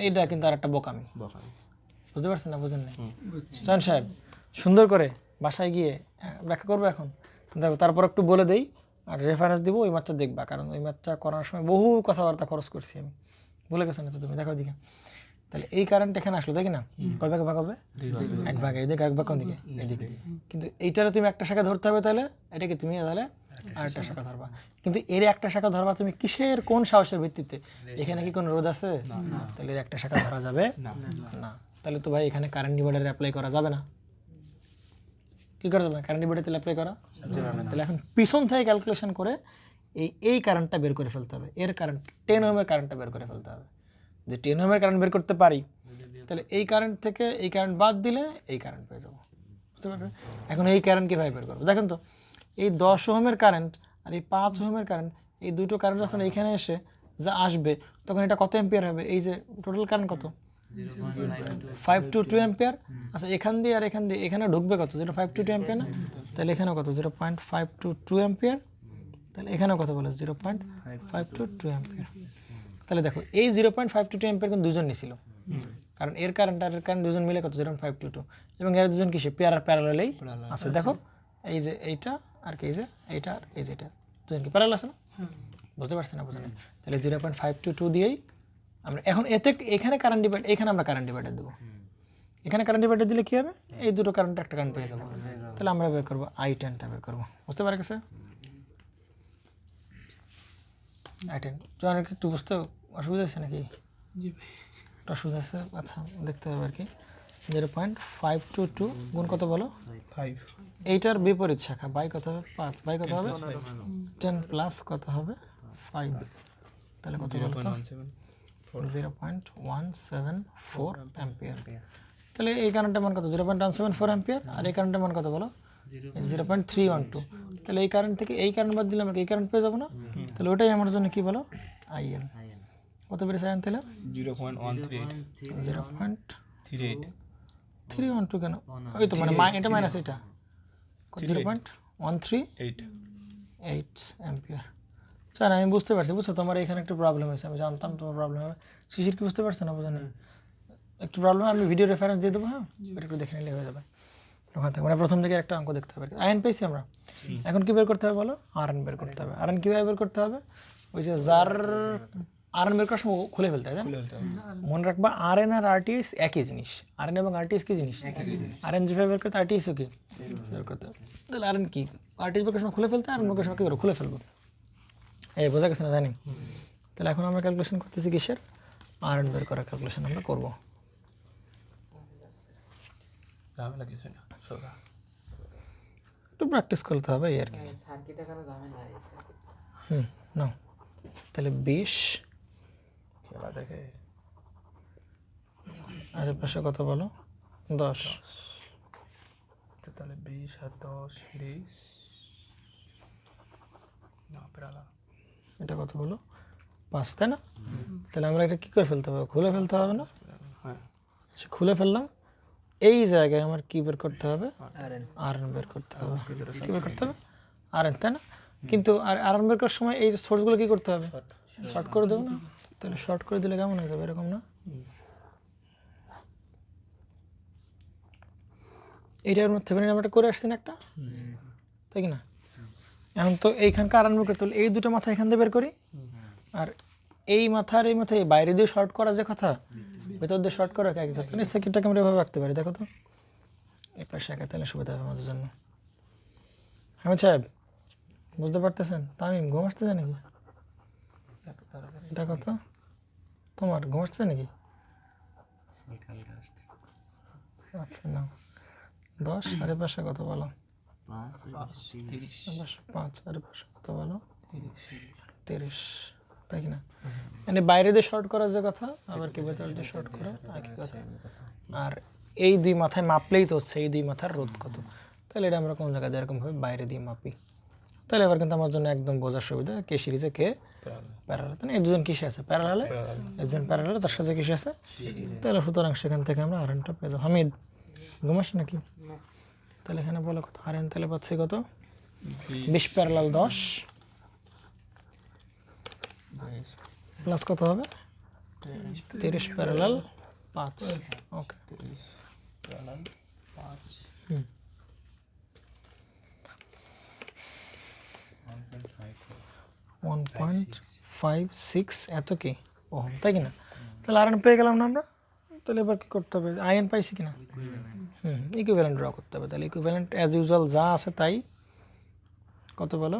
এইটা কিন্তু আর একটা বোকামি, বুঝতে পারছেন না? বুঝেন নাই? চয়ন সাহেব সুন্দর করে বাসায় গিয়ে ব্যাখ্যা করবো এখন, দেখো তারপর একটু বলে দেই আর রেফারেন্স দিব, ওই ম্যাথটা দেখবা, কারণ ওই ম্যাথটা করার সময় বহু কথাবার্তা খরচ করছি আমি, ভুলে গেছো না তো তুমি? দেখো ওইদিকে, তাহলে এই কারেন্ট এখানে আসলো, দেখি না? কয় ভাগে ভাগ হবে, এক ভাগে, এদিকে এক ভাগ কোন দিকে, এদিকে। কিন্তু এইটারও তুমি একটা শাখা ধরতে হবে, তাহলে এটাকে তুমি তাহলে আরেকটা শাখা ধরবা, কিন্তু এর একটা শাখা ধরবা তুমি কিসের, কোন সাহসের ভিত্তিতে? এখানে কি কোনো রোধ আছে? তাহলে এর একটা শাখা ধরা যাবে না। তাহলে তো ভাই এখানে কারেন্ট ডিভাইডার অ্যাপ্লাই করা যাবে না। কী করা যাবে? কারেন্ট ডিভাইডার তাহলে অ্যাপ্লাই করা যাবে না। তাহলে এখন পিছন থেকে ক্যালকুলেশন করে এই কারেন্টটা বের করে ফেলতে হবে, এর কারেন্ট 10 ওহমের কারেন্টটা বের করে ফেলতে হবে। যে 10 ওহমের কারেন্ট বের করতে পারি, তাহলে এই কারেন্ট থেকে এই কারেন্ট বাদ দিলে এই কারেন্ট পেয়ে যাবো, বুঝতে পারবেন? এখন এই কারেন্ট কীভাবে বের করবো দেখেন তো, এই 10 ওহমের কারেন্ট আর এই 5 ওহমের কারেন্ট, এই দুটো কারেন্ট যখন এইখানে এসে যা আসবে তখন এটা কত অ্যাম্পিয়ার হবে? এই যে টোটাল কারেন্ট কত, 522 অ্যাম্পিয়ার। আচ্ছা এখান দিয়ে আর এখান দিয়ে এখানে ঢুকবে কত, 0.522 অ্যাম্পিয়ার না? তাহলে এখানেও কত, 0.522 অ্যাম্পিয়ার। তাহলে এখানেও কত বলে, 0.522 অ্যাম্পিয়ার। তাহলে দেখো এই 0.522 অ্যাম্পিয়ার কিন্তু দুজন নিছিল, কারণ এর কারেন্ট আর এর কারেন্ট দুজন মিলে কত, 0.522, এবং এর দুজন কিসে প্যারালালেই আছে। দেখো এই যে এইটা আর কি, এই যে এইটা আর এই যে এটা দুজন কি প্যারালাল আছে না? বুঝতে পারছেন না? বুঝলেন? তাহলে 0.522 দিয়েই আমরা এখন এখানে কারেন্ট ডিভাইড, এখানে আমরা কারেন্ট ডিভাইডার দেবো। এখানে কারেন্ট ডিভাইডার দিলে কী হবে, এই দুটো কারেন্ট একটা কারেন্ট পেয়ে যাবো। তাহলে আমরা বের করবো I10টা বের করবো, বুঝতে পারা গেছে? I10 তো অনেক একটু বুঝতে অসুবিধা হচ্ছে নাকি? একটা ওষুধ আছে, আচ্ছা দেখতে হবে আর কি। 0.522 গুণ কত বলো? 5 এইটার বিপরীত শাখা বাই কত হবে? 5 বাই কত হবে? 10 প্লাস কত হবে? 5। তাহলে কত বলো তো? 0.174 অ্যাম্পিয়ার। তাহলে এই কারেন্টের মান কত? 0.174 অ্যাম্পিয়ার। আর এই কারেন্টের মান কত বলো? 0.312। তাহলে এই কারেন্ট থেকে এই কারেন্ট বাদ দিলে আমরা এই কারেন্ট পেয়ে যাবো না? তাহলে ওটাই আমার জন্য কি বলো? আইএল। কত বেড়েছে আইএন তাহলে? 0.138 0.312 কেন? ওই তো মানে এটা মাইনাস এটা 0.138 অ্যাম্পিয়ার। স্যার আমি বুঝতে পারছি, বুঝছো তোমার এখানে একটু প্রবলেম হয়েছে, আমি জানতাম তোমার প্রবলেম হবে। শিশির কি বুঝতে পারছো না? বোঝা নেই একটু প্রবলেম, আমি ভিডিও রেফারেন্স দিয়ে দেবো, হ্যাঁ এটা একটু দেখে নিলে হয়ে যাবে। ওখান থেকে মানে প্রথম থেকে একটা অঙ্ক দেখতে হবে। আয়ন পেয়েছি আমরা, এখন কি বের করতে হবে বলো? আরএন বের করতে হবে। আরএন কীভাবে বের করতে হবে? ওই যে যার আরএন বের করার সময় খুলে ফেলতে হয়, মনে রাখবা আরএন আর আরটিএস একই জিনিস। আরএন এবং আরটিএস কি জিনিস? আরএন যেভাবে বের করতে আরটিএসও কি বের করতে হবে। তাহলে আরএন কি? আরটিএস বের করার সময় খুলে ফেলতে, আরএন বের করার সময় কী করে খুলে ফেলবো? এই বোঝা গেছে না? জানি। তাহলে এখন আমরা ক্যালকুলেশন করতেছি কিসের? আরএন বের করার ক্যালকুলেশন আমরা করবো। ঝামেলা কিছু না, সোজা। একটু প্র্যাকটিস করতে হবে এই আর কি। সার্কিট এখানে ঝামেলা আছে। নাও তাহলে 20 খেলা দেখে আর এর পাশে কত বলো? 10। তো তাহলে 20 আর 10 20 না পেরালা। এটা কত বলো? 5, তাই না? তাহলে আমরা এটা কী করে ফেলতে হবে? খুলে ফেলতে হবে না? হ্যাঁ, আচ্ছা, খুলে ফেললাম। এই জায়গায় আমার কি বের করতে হবে? আরএন বের করতে হবে। কি বের করতে হবে? আরএন, তাই না? কিন্তু আরএন বের করার সময় এই সোর্সগুলো কি করতে হবে? শর্ট করে দেবো না? তাহলে শর্ট করে দিলে কেমন হয়ে যাবে? এরকম না? এইটার মধ্যে থেভেনিন আমরা করে আসছি না একটা, তাই কি না? এখন তো এইখানকার আরএন বের করতে হলে এই দুটো মাথা এখান দিয়ে বের করি, আর এই মাথার এই মাথায় বাইরে দিয়ে শর্ট করা যে কথা, ভেতর দিয়ে শর্ট করা একই কথা। সেকেন্ডটাকে আমরা এভাবে রাখতে পারি, দেখো তো এই পাশে একা, তাহলে সুবিধা হবে আমাদের জন্য। হামিদ সাহেব বুঝতে পারতেছেন? তামিম ঘুম আসতেছে নাকি? এটা কত তোমার? ঘুম আসতেছে নাকি? আচ্ছা না, 10 আর এর পাশে কত বলো? 5 আর এর পাশে কত বলো? 30, তাই কি না? মানে বাইরে দিয়ে শর্ট করার যে কথা, আবার কি ভেতর দিয়ে শর্ট করা একই কথা। আর এই দুই মাথায় মাপলেই তো হচ্ছে এই দুই মাথার রোধ কত। তাহলে এটা আমরা কোন জায়গায় এরকমভাবে বাইরে দিয়ে মাপি। তাহলে এবার কিন্তু আমার জন্য একদম বোঝার সুবিধা, কে সিরিজে কে প্যারালাল। তাহলে এই দুজন কিসে আছে? প্যারালালে। একজন প্যারালালে, তার সাথে কিসে আছে? তাহলে সুতরাং সেখান থেকে আমরা আরএনটা পেয়ে যাবো। হামিদ ঘুমাস নাকি? তাহলে এখানে বলো কত আরএন? তাহলে পাচ্ছি কত? 20 প্যারালাল 10 প্লাস কত হবে? 30 প্যারালাল 5। ওকে, 1.56 এত কি ওহম, তাই কিনা? তাহলে আরএন পেয়ে গেলাম না আমরা। তাহলে এবার কি করতে হবে? আইএন পাইছি কিনা? ইকুইভ্যালেন্ট ড্র করতে হবে। তাহলে ইকুইভ্যালেন্ট অ্যাজ ইউজুয়াল যা আছে তাই। কত বলো?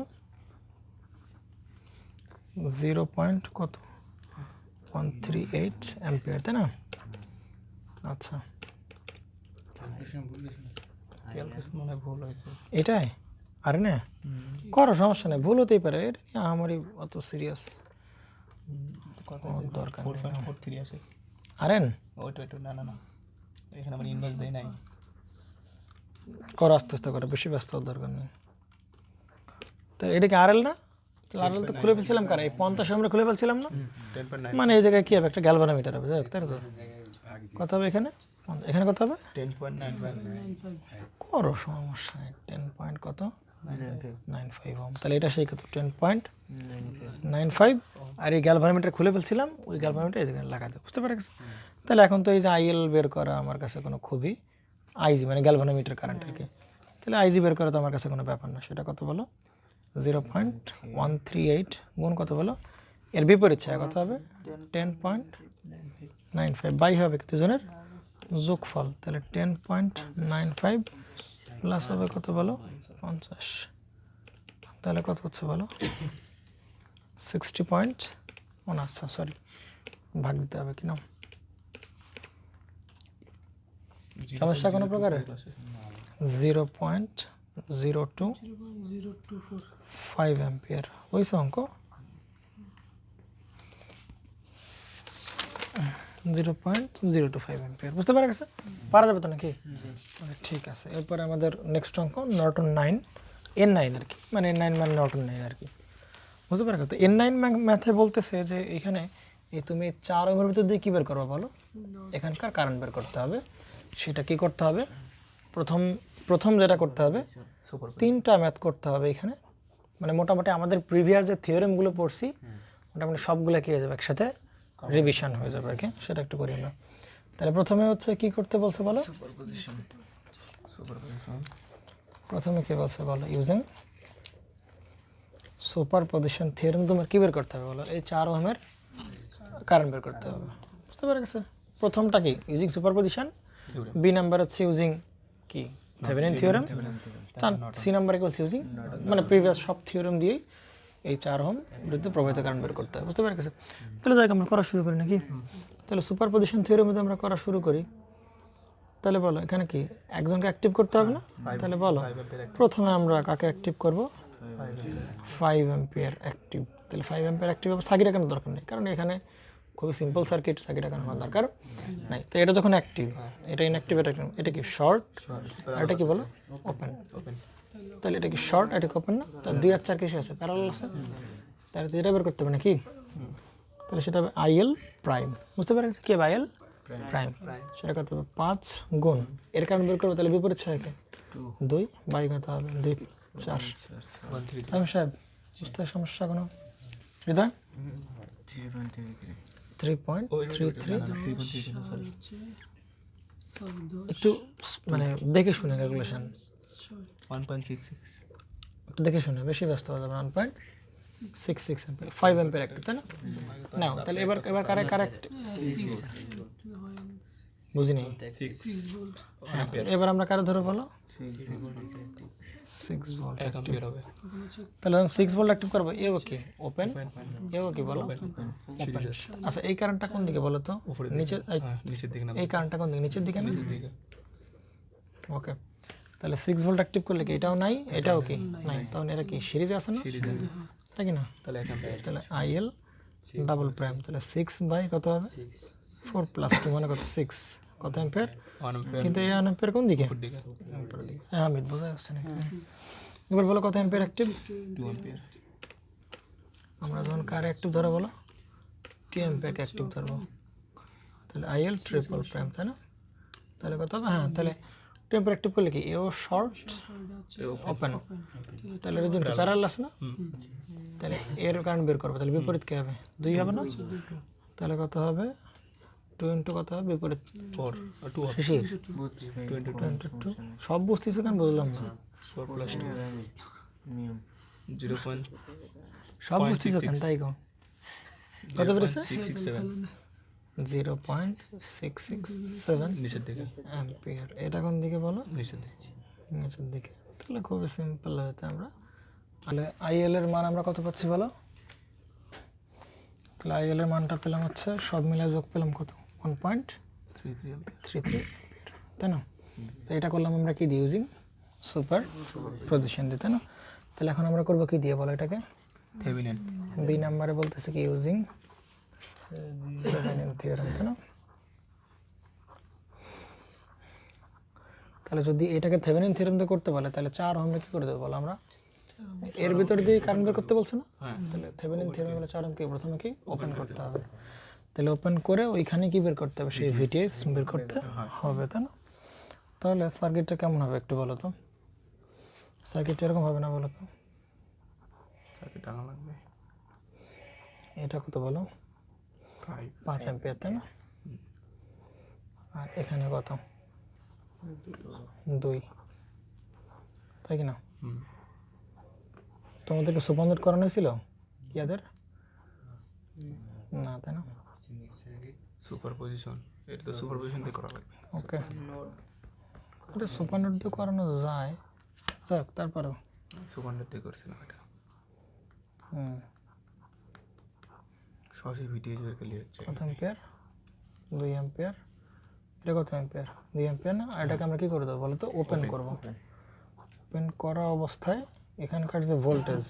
0. কত 138 অ্যাম্পিয়ার, তাই না? আচ্ছা, মনে হয় ভুল হয়েছে। এটাই আরে না করো, সমস্যা নেই, ভুল হতেই পারে। এটা নিয়ে আমারই অত সিরিয়াস দরকার নেই। 4.43 আছে। আরেন ওইটা না না না, এখানে আমার ইনভার্স দেই নাই। করো আস্তে আস্তে করো, বেশি ব্যস্ত হওয়ার দরকার নেই। তো এটা কি আরএল না? আরএল তো খুলে ফেলছিলাম, কার এই 50 আমরা খুলে ফেলছিলাম না? 10.9 মানে এই জায়গায় কি হবে? একটা গ্যালভানোমিটার হবে, তাই তো? কত হবে এখানে? এখানে কত হবে? 10.95 করো, সমস্যা নেই। 10 কত 95 ওহম। তাহলে এটা সেই কত 10.95। আর এই গ্যালভানোমিটার খুলে ফেলছিলাম, ওই গ্যালভানোমিটার এই জায়গায় লাগাতে, বুঝতে পেরেছি? তাহলে এখন তো এই যে আইএল বের করা আমার কাছে কোনো খুবই আইজি, মানে গ্যালভানোমিটার কারেন্ট আর কি। তাহলে আইজি বের করা তো আমার কাছে কোনো ব্যাপার না। সেটা কত বলো? 0.138 গুণ কত বলো? এর বিপরীত ছায়া কত হবে? 10.95 বাই হবে দুজনের যোগফল। তাহলে 10.95 প্লাস হবে কত বলো? 50। তাহলে কত হচ্ছে বলো? 60. আচ্ছা সরি, ভাগ দিতে হবে কি না? সমস্যা কোনো প্রকারের? 0.0225 অ্যাম্পিয়ার ওইসব অঙ্ক 0.025 অ্যাম্পিয়ার বুঝতে পারা গেছে? পারা যাবে তো নাকি? ঠিক আছে, এরপরে আমাদের নেক্সট অঙ্ক নর্টন 9 N9 আর কি, মানে N9 মানে নর্টন 9 আর কি, বুঝতে পারা গেছে? তো N9 ম্যাথে বলতেছে যে এখানে এই তুমি 4 ওহমের ভিতর দিয়ে কী বের করবো বলো? এখানকার কারেন্ট বের করতে হবে। সেটা কি করতে হবে? প্রথম যেটা করতে হবে, 3টা ম্যাথ করতে হবে এখানে, মানে মোটামুটি আমাদের প্রিভিয়াস যে থিওরেমগুলো পড়ছি মোটামুটি সবগুলো কি হয়ে যাবে একসাথে রিভিশন হয়ে যাবে আর কি, সেটা একটু করি আমরা। তাহলে প্রথমে হচ্ছে কি করতে বলছে বলো? প্রথমে কি বলছে বলো? ইউজিং সুপারপজিশন থিওরেম তোমার কি বের করতে হবে বলো? এই 4 ওহমের কারেন্ট বের করতে হবে, বুঝতে পারা গেছে? প্রথমটা কি? Using superposition. বি নাম্বার হচ্ছে ইউজিং কি? Thevenin theorem. সি নাম্বার কি বলছে? ইউজিং মানে প্রিভিয়াস সব থিওরেম দিয়েই এই 4 ওহম বিরুদ্ধে প্রবাহিত কারেন্ট বের করতে হবে, বুঝতে পারা গেছে? তাহলে যাই আমরা করা শুরু করি নাকি? তাহলে সুপারপজিশন থিওরেম যদি আমরা করা শুরু করি তাহলে বলো এখানে কি একজনকে অ্যাক্টিভ করতে হবে না? তাহলে বলো প্রথমে আমরা কাকে অ্যাক্টিভ করব? 5 অ্যাম্পিয়ার অ্যাক্টিভ। তাহলে 5 অ্যাম্পিয়ার অ্যাক্টিভ হবে, সার্কিট এখানে দরকার নেই, কারণ এখানে খুবই সিম্পল সার্কিট, সার্কিট এখানে হওয়ার দরকার নাই। তো এটা যখন অ্যাক্টিভ, এটা ইনঅ্যাক্টিভ, এটা কি শর্ট, আর এটা কি বলো? ওপেন। তাহলে এটা কি শর্ট, এটা কি ওপেন না? তাহলে 2 আর 4 কিসে আছে? প্যারালাল আছে। তাহলে তো এটা বের করতে হবে নাকি? তাহলে সেটা হবে আইএল প্রাইম, বুঝতে পারছেন কি হবে? আইএল প্রাইম সেটা কত হবে? 5 গুণ এর কারণে বের করবো, তাহলে বিপরীত ছায়াকে 2 বাই কত হবে? 2 4। তাহলে সাহেব বুঝতে সমস্যা কোনো? হৃদয় 3.33 একটু মানে দেখে শুনে ক্যালকুলেশন 1.66 দেখে শুনে, বেশি ব্যস্ত হয়ে যাবে। 1.66 অ্যাম্পিয়ার, 5 অ্যাম্পিয়ার অ্যাক্টিভ, তাই না? নাও তাহলে এবার কারেক্ট বুঝিনি। এবার আমরা কারো ধরে বলো 6 ভোল্ট অ্যাক্টিভ হবে। তাহলে 6 ভোল্ট অ্যাক্টিভ করবো, এও কি ওপেন, এও কি বলো? ওপেন। আচ্ছা এই কারেন্টটা কোন দিকে বলো তো? নিচের দিকে না, এই কারেন্টটা কোন দিকে? নিচের দিকে না? ওকে, তাহলে 6 ভোল্ট অ্যাক্টিভ করলে কি এটাও নাই, এটাও কি নাই, তখন এটা কি সিরিজে আছে না? তাই কি না? তাহলে আইএল ডাবল প্রাইম, তাহলে 6 বাই কত হবে? 4 প্লাস 2 মানে কত? 6 কত অ্যাম্পিয়ার? কিন্তু এই 1 অ্যাম্পিয়ার কোন দিকে? উপরের দিকে। হ্যাঁ আমি বোঝা যাচ্ছে না। এবার বলো কত অ্যাম্পিয়ার অ্যাক্টিভ? 2 অ্যাম্পিয়ার। আমরা যখন কার অ্যাক্টিভ ধরো বলো? 2 অ্যাম্পিয়ার অ্যাক্টিভ ধরবো, তাহলে আইএল ট্রিপল প্রাইম, তাই না? তাহলে কত হবে? হ্যাঁ তাহলে 2 অ্যাম্পিয়ার অ্যাক্টিভ করলে কি এও শর্ট ওপেন, তাহলে রিজন প্যারালাল আছে না? তাহলে এর কারেন্ট বের করবো, তাহলে বিপরীত কি হবে? 2 হবে না? তাহলে কত হবে? 2 ইন্টু কত হবে? বিপরীত 4 আর 2 হবে। শিশির 2 into 2 সব বুঝতেছো কেন? বুঝলাম না। 4 plus 2 0. সব বুঝতেছো কেন? তাই কো কত বেড়েছে? 667 0.667 নিচের দিকে, অ্যাম্পিয়ার। এটা কোন দিকে বলো? নিচের দিকে। নিচের দিকে। তাহলে খুবই সিম্পল হতে আমরা তাহলে আইএল এর মান আমরা কত পাচ্ছি বলো? তাহলে আইএল এর মানটা পেলাম হচ্ছে সব মিলে যোগ পেলাম কত? 1.33, তাই না? তো এটা করলাম আমরা কি দিয়ে? ইউজিং সুপার পজিশন দিয়ে, তাই না? তাহলে এখন আমরা করবো কি দিয়ে বলো এটাকে? থেভেনিন। বি নাম্বারে বলতেছে কি? ইউজিং থেভেনিন থিওরেম, তাই না? তাহলে যদি এটাকে থেভেনিন থিওরেম দিয়ে করতে বলে তাহলে 4 ওহম কি করে দেবো বলো? আমরা এর ভিতর দিয়ে কারেন্ট বের করতে বলছে না? তাহলে থেভেনিন থিওরেম বলে 4 ওহম কি প্রথমে কি ওপেন করতে হবে, তাহলে ওপেন করে ওইখানে কি বের করতে হবে? সেই ভিটিএস বের করতে হবে, তাই না? তাহলে সার্কিটটা কেমন হবে একটু বলো তো? সার্কিটটা এরকম হবে না বলো তো? সার্কিট টানা লাগবে। এটা কত বলো? 5 অ্যাম্পিয়ার, তাই না? আর এখানে কত? 2, তাই কি না? তোমাদেরকে সুপারনোট করানো হয়েছিল ইয়াদের? না, তাই না? সুপারপজিশন, এটা তো সুপারপজিশন দিয়ে করা লাগবে। ওকে, এটা সুপারনোট দিয়ে করানো যায়, যাক তারপরেও সুপারনোট দিয়ে করছিলাম এটা। হুম, সরাসরি ভিডিও জুড়ে ক্লিয়ার হচ্ছে। 5 অ্যাম্পিয়ার 2 অ্যাম্পিয়ার এটা কত অ্যাম্পিয়ার? 2 অ্যাম্পিয়ার না? আর এটাকে আমরা কি করে দেবো বলো তো? ওপেন করব। ওপেন করা অবস্থায় এখানকার যে ভোল্টেজ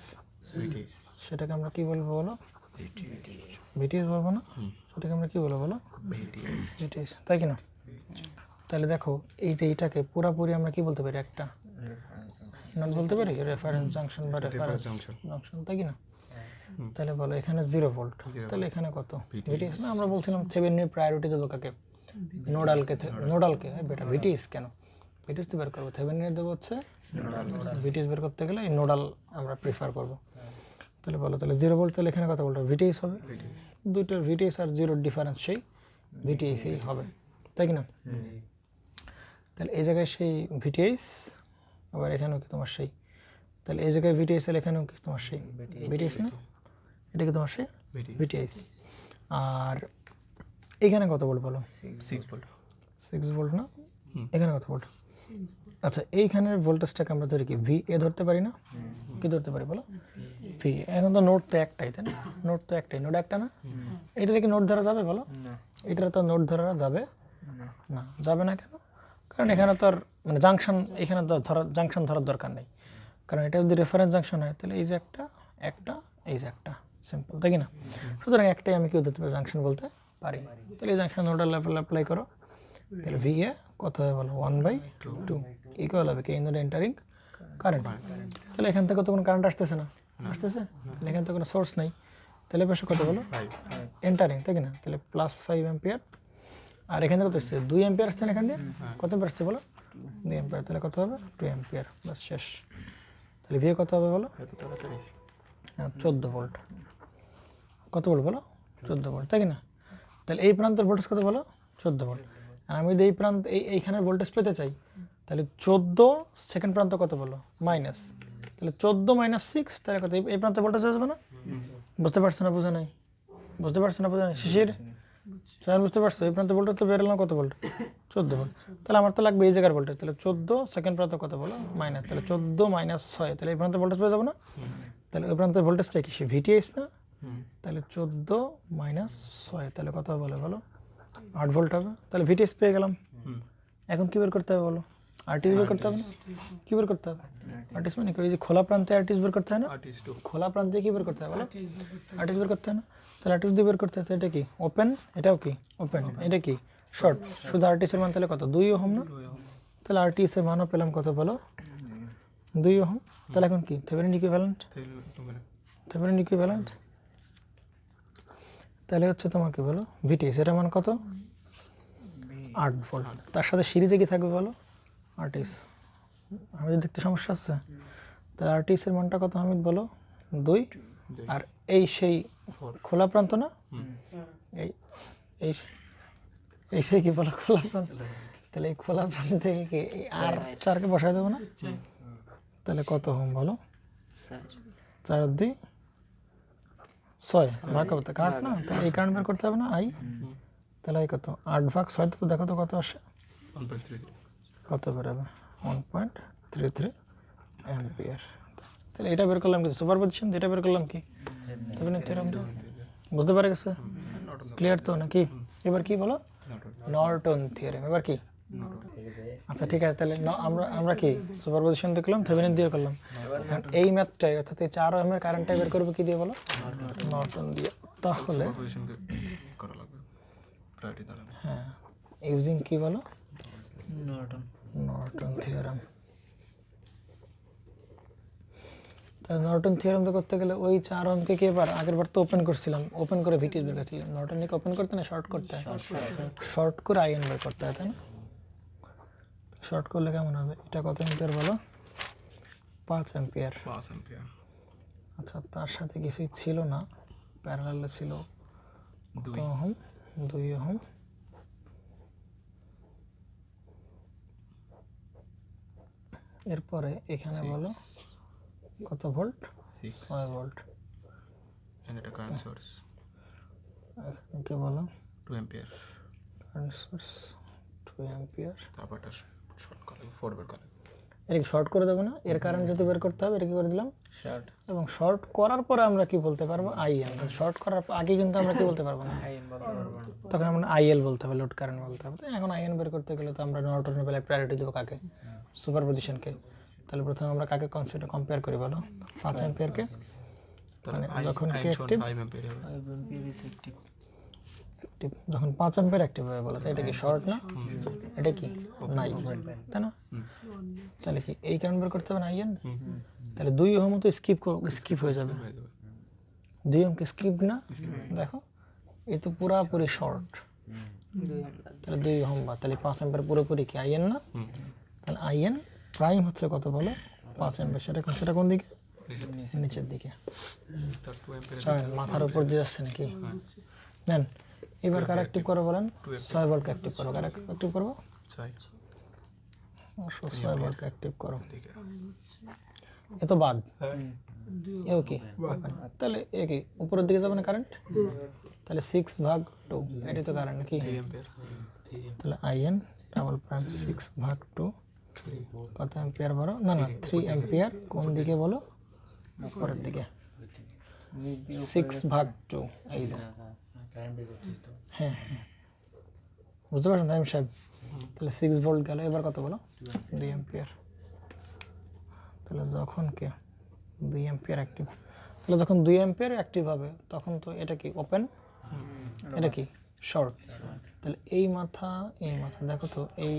ভিটিএস সেটাকে আমরা কি বলবো বলো? ভিটিএস বলবো না? সেটাকে আমরা কি বলবো বলো? ভিটিএস, তাই কি না? তাহলে দেখো এই যে এইটাকে পুরাপুরি আমরা কি বলতে পারি? একটা নট বলতে পারি, রেফারেন্স জাংশন বা রেফারেন্স জাংশন, তাই কি না? তাহলে বলো এখানে 0 ভোল্ট, তাহলে এখানে কত? ভিটিএস না? আমরা বলছিলাম থেভেনিনের প্রায়োরিটি দেবো কাকে? নোডালকে। নোডালকে বেটা, ভিটিএস কেন? ভিটিএস তো বের করবো, থেভেনিনের দেবো হচ্ছে ভিটিএস। বের করতে গেলে এই নোডাল আমরা প্রিফার করব। তাহলে বলো তাহলে 0 ভোল্ট, তাহলে এখানে কত ভোল্ট? ভিটিএস হবে। দুইটার ভিটিএস আর 0 ডিফারেন্স সেই ভিটিএসই হবে, তাই কি না? তাহলে এই জায়গায় সেই ভিটিএস, আবার এখানেও কি তোমার সেই, তাহলে এই জায়গায় ভিটিএস এর এখানেও কি তোমার সেই ভিটিএস না? এটা কি তোমার সেই ভিটিএস। আর এখানে কত ভোল্ট বলো? 6 ভোল্ট। 6 ভোল্ট না? এখানে কত ভোল্ট? আচ্ছা, এইখানের ভোল্টেজটাকে আমরা ধরি কি ভি এ ধরতে পারি না? কি ধরতে পারি বলো? ভি। এখন তো নোড তো একটাই, তাই না? নোড তো একটাই, নোড একটা না? এটাতে কি নোড ধরা যাবে বলো? এটার তো নোড ধরা যাবে না। যাবে না কেন? কারণ এখানে তো আর মানে জাংশন, এখানে তো জাংশন ধরার দরকার নেই। কারণ এটা যদি রেফারেন্স জাংশন হয় তাহলে এই যে একটা, এই যে একটা, সিম্পল, তাই কি না? সুতরাং একটাই আমি কি ধরতে পারি? জাংশন বলতে পারি। তাহলে এই জাংশন নোডাল লেভেল অ্যাপ্লাই করো, তাহলে ভি এ কত হবে বলো? 1/2 ইকুয়াল হবে কি? In the entering current. তাহলে এখান থেকে তো কোনো কারেন্ট আসতেছে না, আসতেছে? তাহলে এখান থেকে কোনো সোর্স নেই, তাহলে পাশে কত বলো? এন্টারিং, তাই কি না? তাহলে +5 অ্যাম্পিয়ার। আর এখান থেকে কত আসছে? 2 অ্যাম্পিয়ার আসছে না এখান দিয়ে? কত অ্যাম্পিয়ার আসছে বলো? 2 অ্যাম্পিয়ার। তাহলে কত হবে? 2 অ্যাম্পিয়ার, বাস শেষ। তাহলে ভি কত হবে বলো? 14 ভোল্ট। কত ভোল্ট বলো? 14 ভোল্ট, তাই কি না? তাহলে এই প্রান্তের ভোল্টেজ কত বলো? 14 ভোল্ট। আর আমি যদি এই প্রান্ত এইখানের ভোল্টেজ পেতে চাই, তাহলে 14 সেকেন্ড প্রান্ত কত বলো? মাইনাস। তাহলে 14 - 6, তাহলে কত? এই প্রান্তে ভোল্টেজ আসবে না? বুঝতে পারছো না? বোঝা নাই? বুঝতে পারছো না? বোঝা নাই? শিশির চয়ন বুঝতে পারছো? এই প্রান্তে ভোল্টেজ তো বেরোলাম কত ভোল্ট? 14 ভোল্ট। তাহলে আমার তো লাগবে এই জায়গার ভোল্টেজ, তাহলে 14 সেকেন্ড প্রান্ত কত বলো? মাইনাস। তাহলে 14 - 6, তাহলে এই প্রান্তে ভোল্টেজ পেয়ে যাবো না? তাহলে ওই প্রান্তের ভোল্টেজটা কি? সে ভিটিএস না? তাহলে 14 - 6, তাহলে কত হবে বলো? 8 ভোল্ট হবে। তাহলে ভিটিএস পেয়ে গেলাম। এখন কি বের করতে হবে বলো? আরটিএস বের করতে হবে না? কি বের করতে হবে? আরটিএস মানে কি? ওই যে খোলা প্রান্তে আরটিএস বের করতে হয় না? খোলা প্রান্তে কি বের করতে হবে বলো? আরটিএস বের করতে হয় না? তাহলে আরটিএস দিয়ে বের করতে হয়। এটা কি? ওপেন। এটাও কি? ওপেন। এটা কি? শর্ট। শুধু আরটিএস এর মান তাহলে কত? 2 ওহম না? তাহলে আরটিএস এর মানও পেলাম কত বলো? 2 ওহম। তাহলে এখন কি? Thevenin equivalent. থেভেনিন ইকুইভ্যালেন্ট তাহলে হচ্ছে তোমার কি বলো? ভিটিএস এর মান কত? 8 ভোল্ট। তার সাথে সিরিজে কি থাকবে বলো? আরটিএস। আমাদের দেখতে সমস্যা আছে? তাহলে আরটিএস এর মানটা কত হামিদ বলো? 2। আর এই সেই খোলা প্রান্ত না? এই এই এই সেই কি বলো? খোলা প্রান্ত। তাহলে এই খোলা প্রান্ত থেকে কি আর 4কে বসায় দেবো না? তাহলে কত ওহম বলো? 4 আর 2 6 ভাগ করতে 8 না? তাহলে এই কারেন্ট বের করতে হবে না? আই। তাহলে এই কত? 8 ভাগ 6 তো দেখো তো কত আসে? 1.33। কত বেরোবে? 1.33 অ্যাম্পিয়ার। তাহলে এটা বের করলাম কি? সুপারপজিশন। এটা বের করলাম কি? Thevenin theorem. বুঝতে পারে গেছে? ক্লিয়ার তো নাকি? এবার কি বলো? Norton theorem. এবার কি? আচ্ছা ঠিক আছে, তাহলে আমরা কি সুপারপজিশন দেখলাম, থেভেনিন দিয়ে করলাম। এই ম্যাথটাই অর্থাৎ এই 4 ওহমের কারেন্টটা বের করবো কি দিয়ে বলো? নর্টন দিয়ে। তাহলে পজিশনকে করা লাগবে প্রায়োরিটি দাঁড়াবে। হ্যাঁ, ইউজিং কি বলো? Norton theorem. তাহলে নর্টন থিওরেম করতে গেলে ওই 4 ওহমকে কি এবার আগের বার তো ওপেন করছিলাম, ওপেন করে ভিটিএস বের করছিলাম। নর্টনকে ওপেন করতে না শর্ট করতে হয়? শর্ট করে আইএন বের করতে হয়, তাই না? শর্ট করলে কেমন হবে? এটা কত অ্যাম্পিয়ার বলো? 5 অ্যাম্পিয়ার। 5 অ্যাম্পিয়ার। আচ্ছা, তার সাথে কিছুই ছিল না, প্যারালালে ছিল কত 2 ওহম? 2 ওহম। এরপরে এখানে বলো কত ভোল্ট? 6 ভোল্ট। এন্ড এটা কারেন্ট সোর্স এখানে বলো 2 অ্যাম্পিয়ার। Current source 2 ampere. তারপর এটা শর্ট করে 4 বের করে। এটাকে শর্ট করে দেবো না, এর কারণ যেহেতু বের করতে হবে এটা কি করে দিলাম শর্ট এবং শর্ট করার পরে আমরা কি বলতে পারবো আইএন। শর্ট করার আগে কিন্তু আমরা কি বলতে পারবো না, আইএন বলতে পারবো না। তখন আমরা আইএল বলতে হবে, লোড কারেন্ট বলতে হবে। তো এখন আইএন বের করতে গেলে তো আমরা নর্টনের বেলায় প্রায়োরিটি দেবো কাকে, সুপারপজিশনকে। তাহলে প্রথমে আমরা কাকে কম্পেয়ার করি বলো, 5 অ্যাম্পিয়ারকে, তাহলে মানে যখন কি I অ্যাক্টিভ 5 অ্যাম্পিয়ার হবে। যখন 5 অ্যাম্পিয়ার অ্যাক্টিভ হবে বলো, তো এটা কি শর্ট না, এটা কি নাই, তাই না? তাহলে কি এই কারণ বের করতে হবে না আইএন, তাহলে 2 ওহম তো স্কিপ হয়ে যাবে, 2 ওহমকে স্কিপ না, দেখো এই তো পুরাপুরি শর্ট, তাহলে 2 ওহম বা তাহলে 5 অ্যাম্পিয়ার পুরোপুরি কি আইএন না? তাহলে আইএন প্রাইম হচ্ছে কত বলো, 5 অ্যাম্পিয়ার। সেটা কোন দিকে, নিচের দিকে, তার 2 অ্যাম্পিয়ার চলেন মাথার উপর দিয়ে যাচ্ছে নাকি, নেন এবার কার অ্যাক্টিভ করো বলেন, 6 ভোল্ট অ্যাক্টিভ করো, কার অ্যাক্টিভ করবো, 6 ভোল্ট অ্যাক্টিভ করো, এ তো বাদ, এও কি তাহলে এ কি উপরের দিকে যাবে না কারেন্ট, তাহলে 6/2 এটাই তো কারেন্ট নাকি, 3 অ্যাম্পিয়ার। তাহলে আইএন ডাবল প্রাইম 6/2 কত অ্যাম্পিয়ার বলো, না 3 অ্যাম্পিয়ার কোন দিকে বলো, উপরের দিকে, 6/2 এই যে, হ্যাঁ বুঝতে পারছেন তাইম সাহেব, তাহলে 6 ভোল্ট গেল, এবার কত বলো 2 অ্যাম্পিয়ার। তাহলে যখন কে 2 অ্যাম্পিয়ার অ্যাক্টিভ, তাহলে যখন 2 অ্যাম্পিয়ার অ্যাক্টিভ হবে তখন তো এটা কি ওপেন, এটা কি শর্ট, তাহলে এই মাথা দেখো তো এই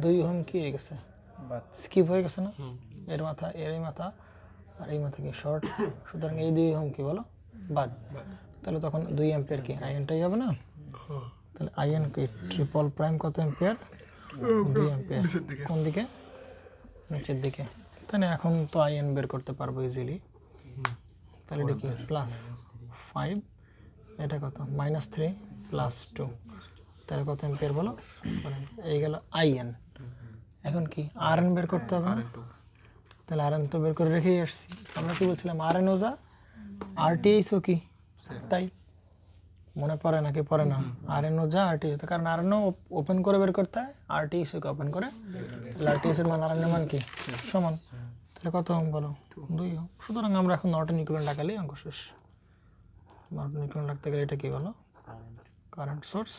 2 ওহম কি হয়ে গেছে, স্কিপ হয়ে গেছে না, এর মাথা এর এই মাথা আর এই মাথা কি শর্ট, সুতরাং এই 2 ওহম কি বলো বাদ, তাহলে তখন 2 অ্যাম্পিয়ার কি আইএনটাই হবে না, তাহলে আইএন কি ট্রিপল প্রাইম কত অ্যাম্পিয়ার, 2 অ্যাম্পিয়ার কোন দিকে, নিচের দিকে, তাহলে এখন তো আইএন বের করতে পারবো ইজিলি, তাহলে এটা কি +5, এটা কত -3 +2, তাহলে কত অ্যাম্পিয়ার বলো, এই গেল আইএন। এখন কি আরএন বের করতে হবে না? তাহলে আরএন তো বের করে রেখেই আসছি, আমরা কি বলছিলাম আরএন ও যা আরটিএইচ ও কি তাই, মনে পড়ে নাকি পড়ে না, আরএন ও যা আরটিএইচ, কারণ আরএন ও ওপেন করে বের করতে হয়, আরটিএইচ কে ওপেন করে, তাহলে আরটিএইচ এর মান আরএন এর মান কি সমান, তাহলে কত ওহম বলো 2 ওহম। সুতরাং আমরা এখন নর্টন ইকুইভ্যালেন্ট লাগালেই অঙ্ক শেষ। নর্টন ইকুইভ্যালেন্ট লাগতে গেলে এটা কি বলো, কারেন্ট সোর্স,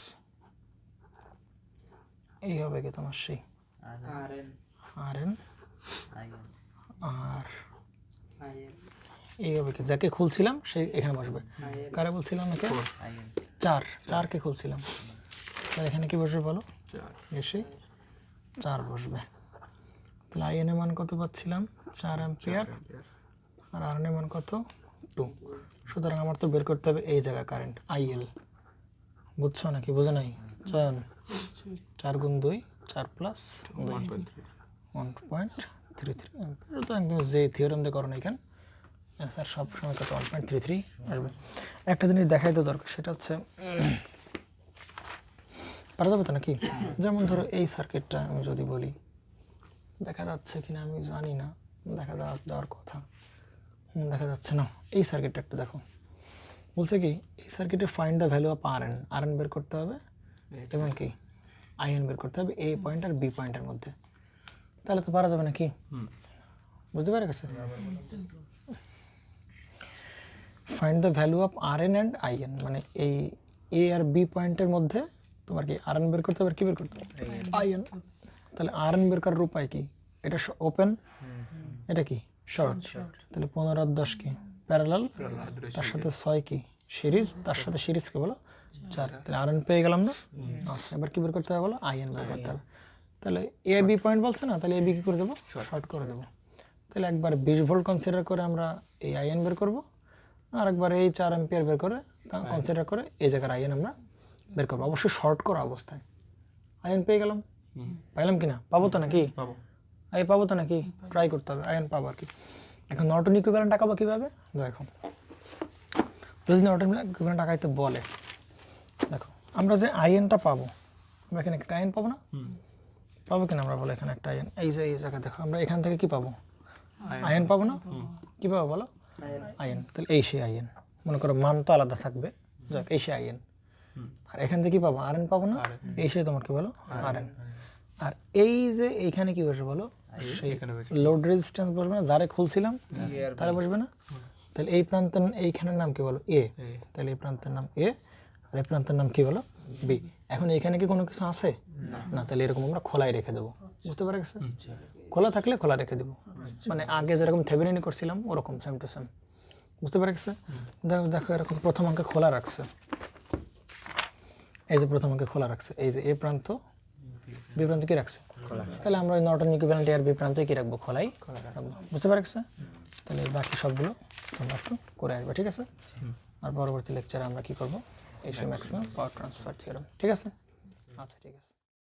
এই হবে কি তোমার সেই আরএন আর এই হবে কি, যাকে খুলছিলাম সেই এখানে বসবে, কারে বলছিলাম একে 4কে খুলছিলাম, তাহলে এখানে কি বসবে বলো, এসে 4 বসবে, তাহলে আইএন এর মান কত পাচ্ছিলাম 4 অ্যাম্পিয়ার আর আরএন এর মান কত 2, সুতরাং আমার তো বের করতে হবে এই জায়গা কারেন্ট আইএল, বুঝছো নাকি বোঝো নাই, চয়ন 4 গুণ 2 4 প্লাস 2 1.33 অ্যাম্পিয়ার, তো একদম যে থিওরেম দিয়ে করো না এখানে স্যার সব সময় কত 1.33 আসবে। একটা জিনিস দেখাই তো দরকার, সেটা হচ্ছে পারা যাবে তো নাকি, যেমন ধরো এই সার্কিটটা আমি যদি বলি, দেখা যাচ্ছে কিনা আমি জানি না, যাওয়ার কথা, দেখা যাচ্ছে না, এই সার্কিটটা একটু দেখো, বলছে কি এই সার্কিটে find the value of R বের করতে হবে এবং কি আইএন বের করতে হবে এ পয়েন্ট আর বি পয়েন্টের মধ্যে, তাহলে তো পারা যাবে নাকি, বুঝতে পারে গেছে, find the value of R and in, মানে এই এ আর বি পয়েন্টের মধ্যে তোমার কি আরএন বের করতে হবে, কি বের করতে হবে আইএন, তাহলে আরএন বের করার উপায় কি, এটা ওপেন, এটা কি শর্ট, তাহলে 15 আর 10 কি প্যারালাল, তার সাথে 6 কি সিরিজ, তার সাথে সিরিজ কি বলো 4, তাহলে আরএন পেয়ে গেলাম না, আচ্ছা এবার কি বের করতে হবে বলো আইএন বের করতে হবে, তাহলে এ বি পয়েন্ট বলছে না, তাহলে এ বি কি করে দেবো শর্ট করে দেবো, তাহলে একবার 20 ভোল্ট কনসিডার করে আমরা এই আইএন বের করবো, আর একবার এই 4 অ্যাম্পিয়ার বের করে কনসিডার করে এই জায়গার আইএন আমরা বের করবো, অবশ্যই শর্ট করা অবস্থায়, আইএন পেয়ে গেলাম, পাইলাম কিনা, পাবো তো নাকি, পাবো তো নাকি, ট্রাই করতে হবে আইএন পাবো আর কি। এখন নর্টন ইকুইভ্যালেন্ট টাকাবো কীভাবে, দেখো যদি নর্টন ইকুইভ্যালেন্ট টাকাইতে বলে, দেখো আমরা যে আইএনটা পাবো, আমরা এখানে একটা আইএন পাবো না, পাবো কিনা আমরা বলো এখানে একটা আইএন, এই যে এই জায়গায় দেখো আমরা এখান থেকে কি পাবো আইএন পাবো না, কি পাবো বলো আইএন, তাহলে এই সেই আইএন, মনে করো মান তো আলাদা থাকবে, যাক এই সেই আইএন, আর এখান থেকে কি পাবো আরএন পাবো না, এই সেই তোমার কি বলো আরএন, আর এই যে এইখানে কি বসে বলো সেই এখানে বসে। লোড রেজিস্ট্যান্স বসবে না, যারে খুলছিলাম তাহলে বসবে না। তাহলে এই প্রান্তের এইখানের নাম কি বলো এ, তাহলে এই প্রান্তের নাম এ আর এই প্রান্তের নাম কি বলো বি। এখন এখানে কি কোনো কিছু আছে না, তাহলে এরকম আমরা খোলাই রেখে দেবো, বুঝতে পারা গেছে? খোলা থাকলে খোলা রেখে দেবো, মানে আগে যেরকম থেভেনিন করছিলাম ওরকম সেম টু সেম, বুঝতে পারা গেছে? দেখো এরকম প্রথম অঙ্কে খোলা রাখছে, এই যে প্রথম অঙ্কে খোলা রাখছে, এই যে এ প্রান্ত বি প্রান্ত কি রাখছে, তাহলে আমরা নর্টন ইকুইভ্যালেন্ট আর বি প্রান্তে কি রাখবো, খোলাই রাখবো, বুঝতে পারা গেছে? তাহলে বাকি সবগুলো তোমরা একটু করে আসবে, ঠিক আছে? আর পরবর্তী লেকচারে আমরা কি করব, এই সেই ম্যাক্সিমাম পাওয়ার ট্রান্সফার থিওরেম, ঠিক আছে? আচ্ছা ঠিক আছে।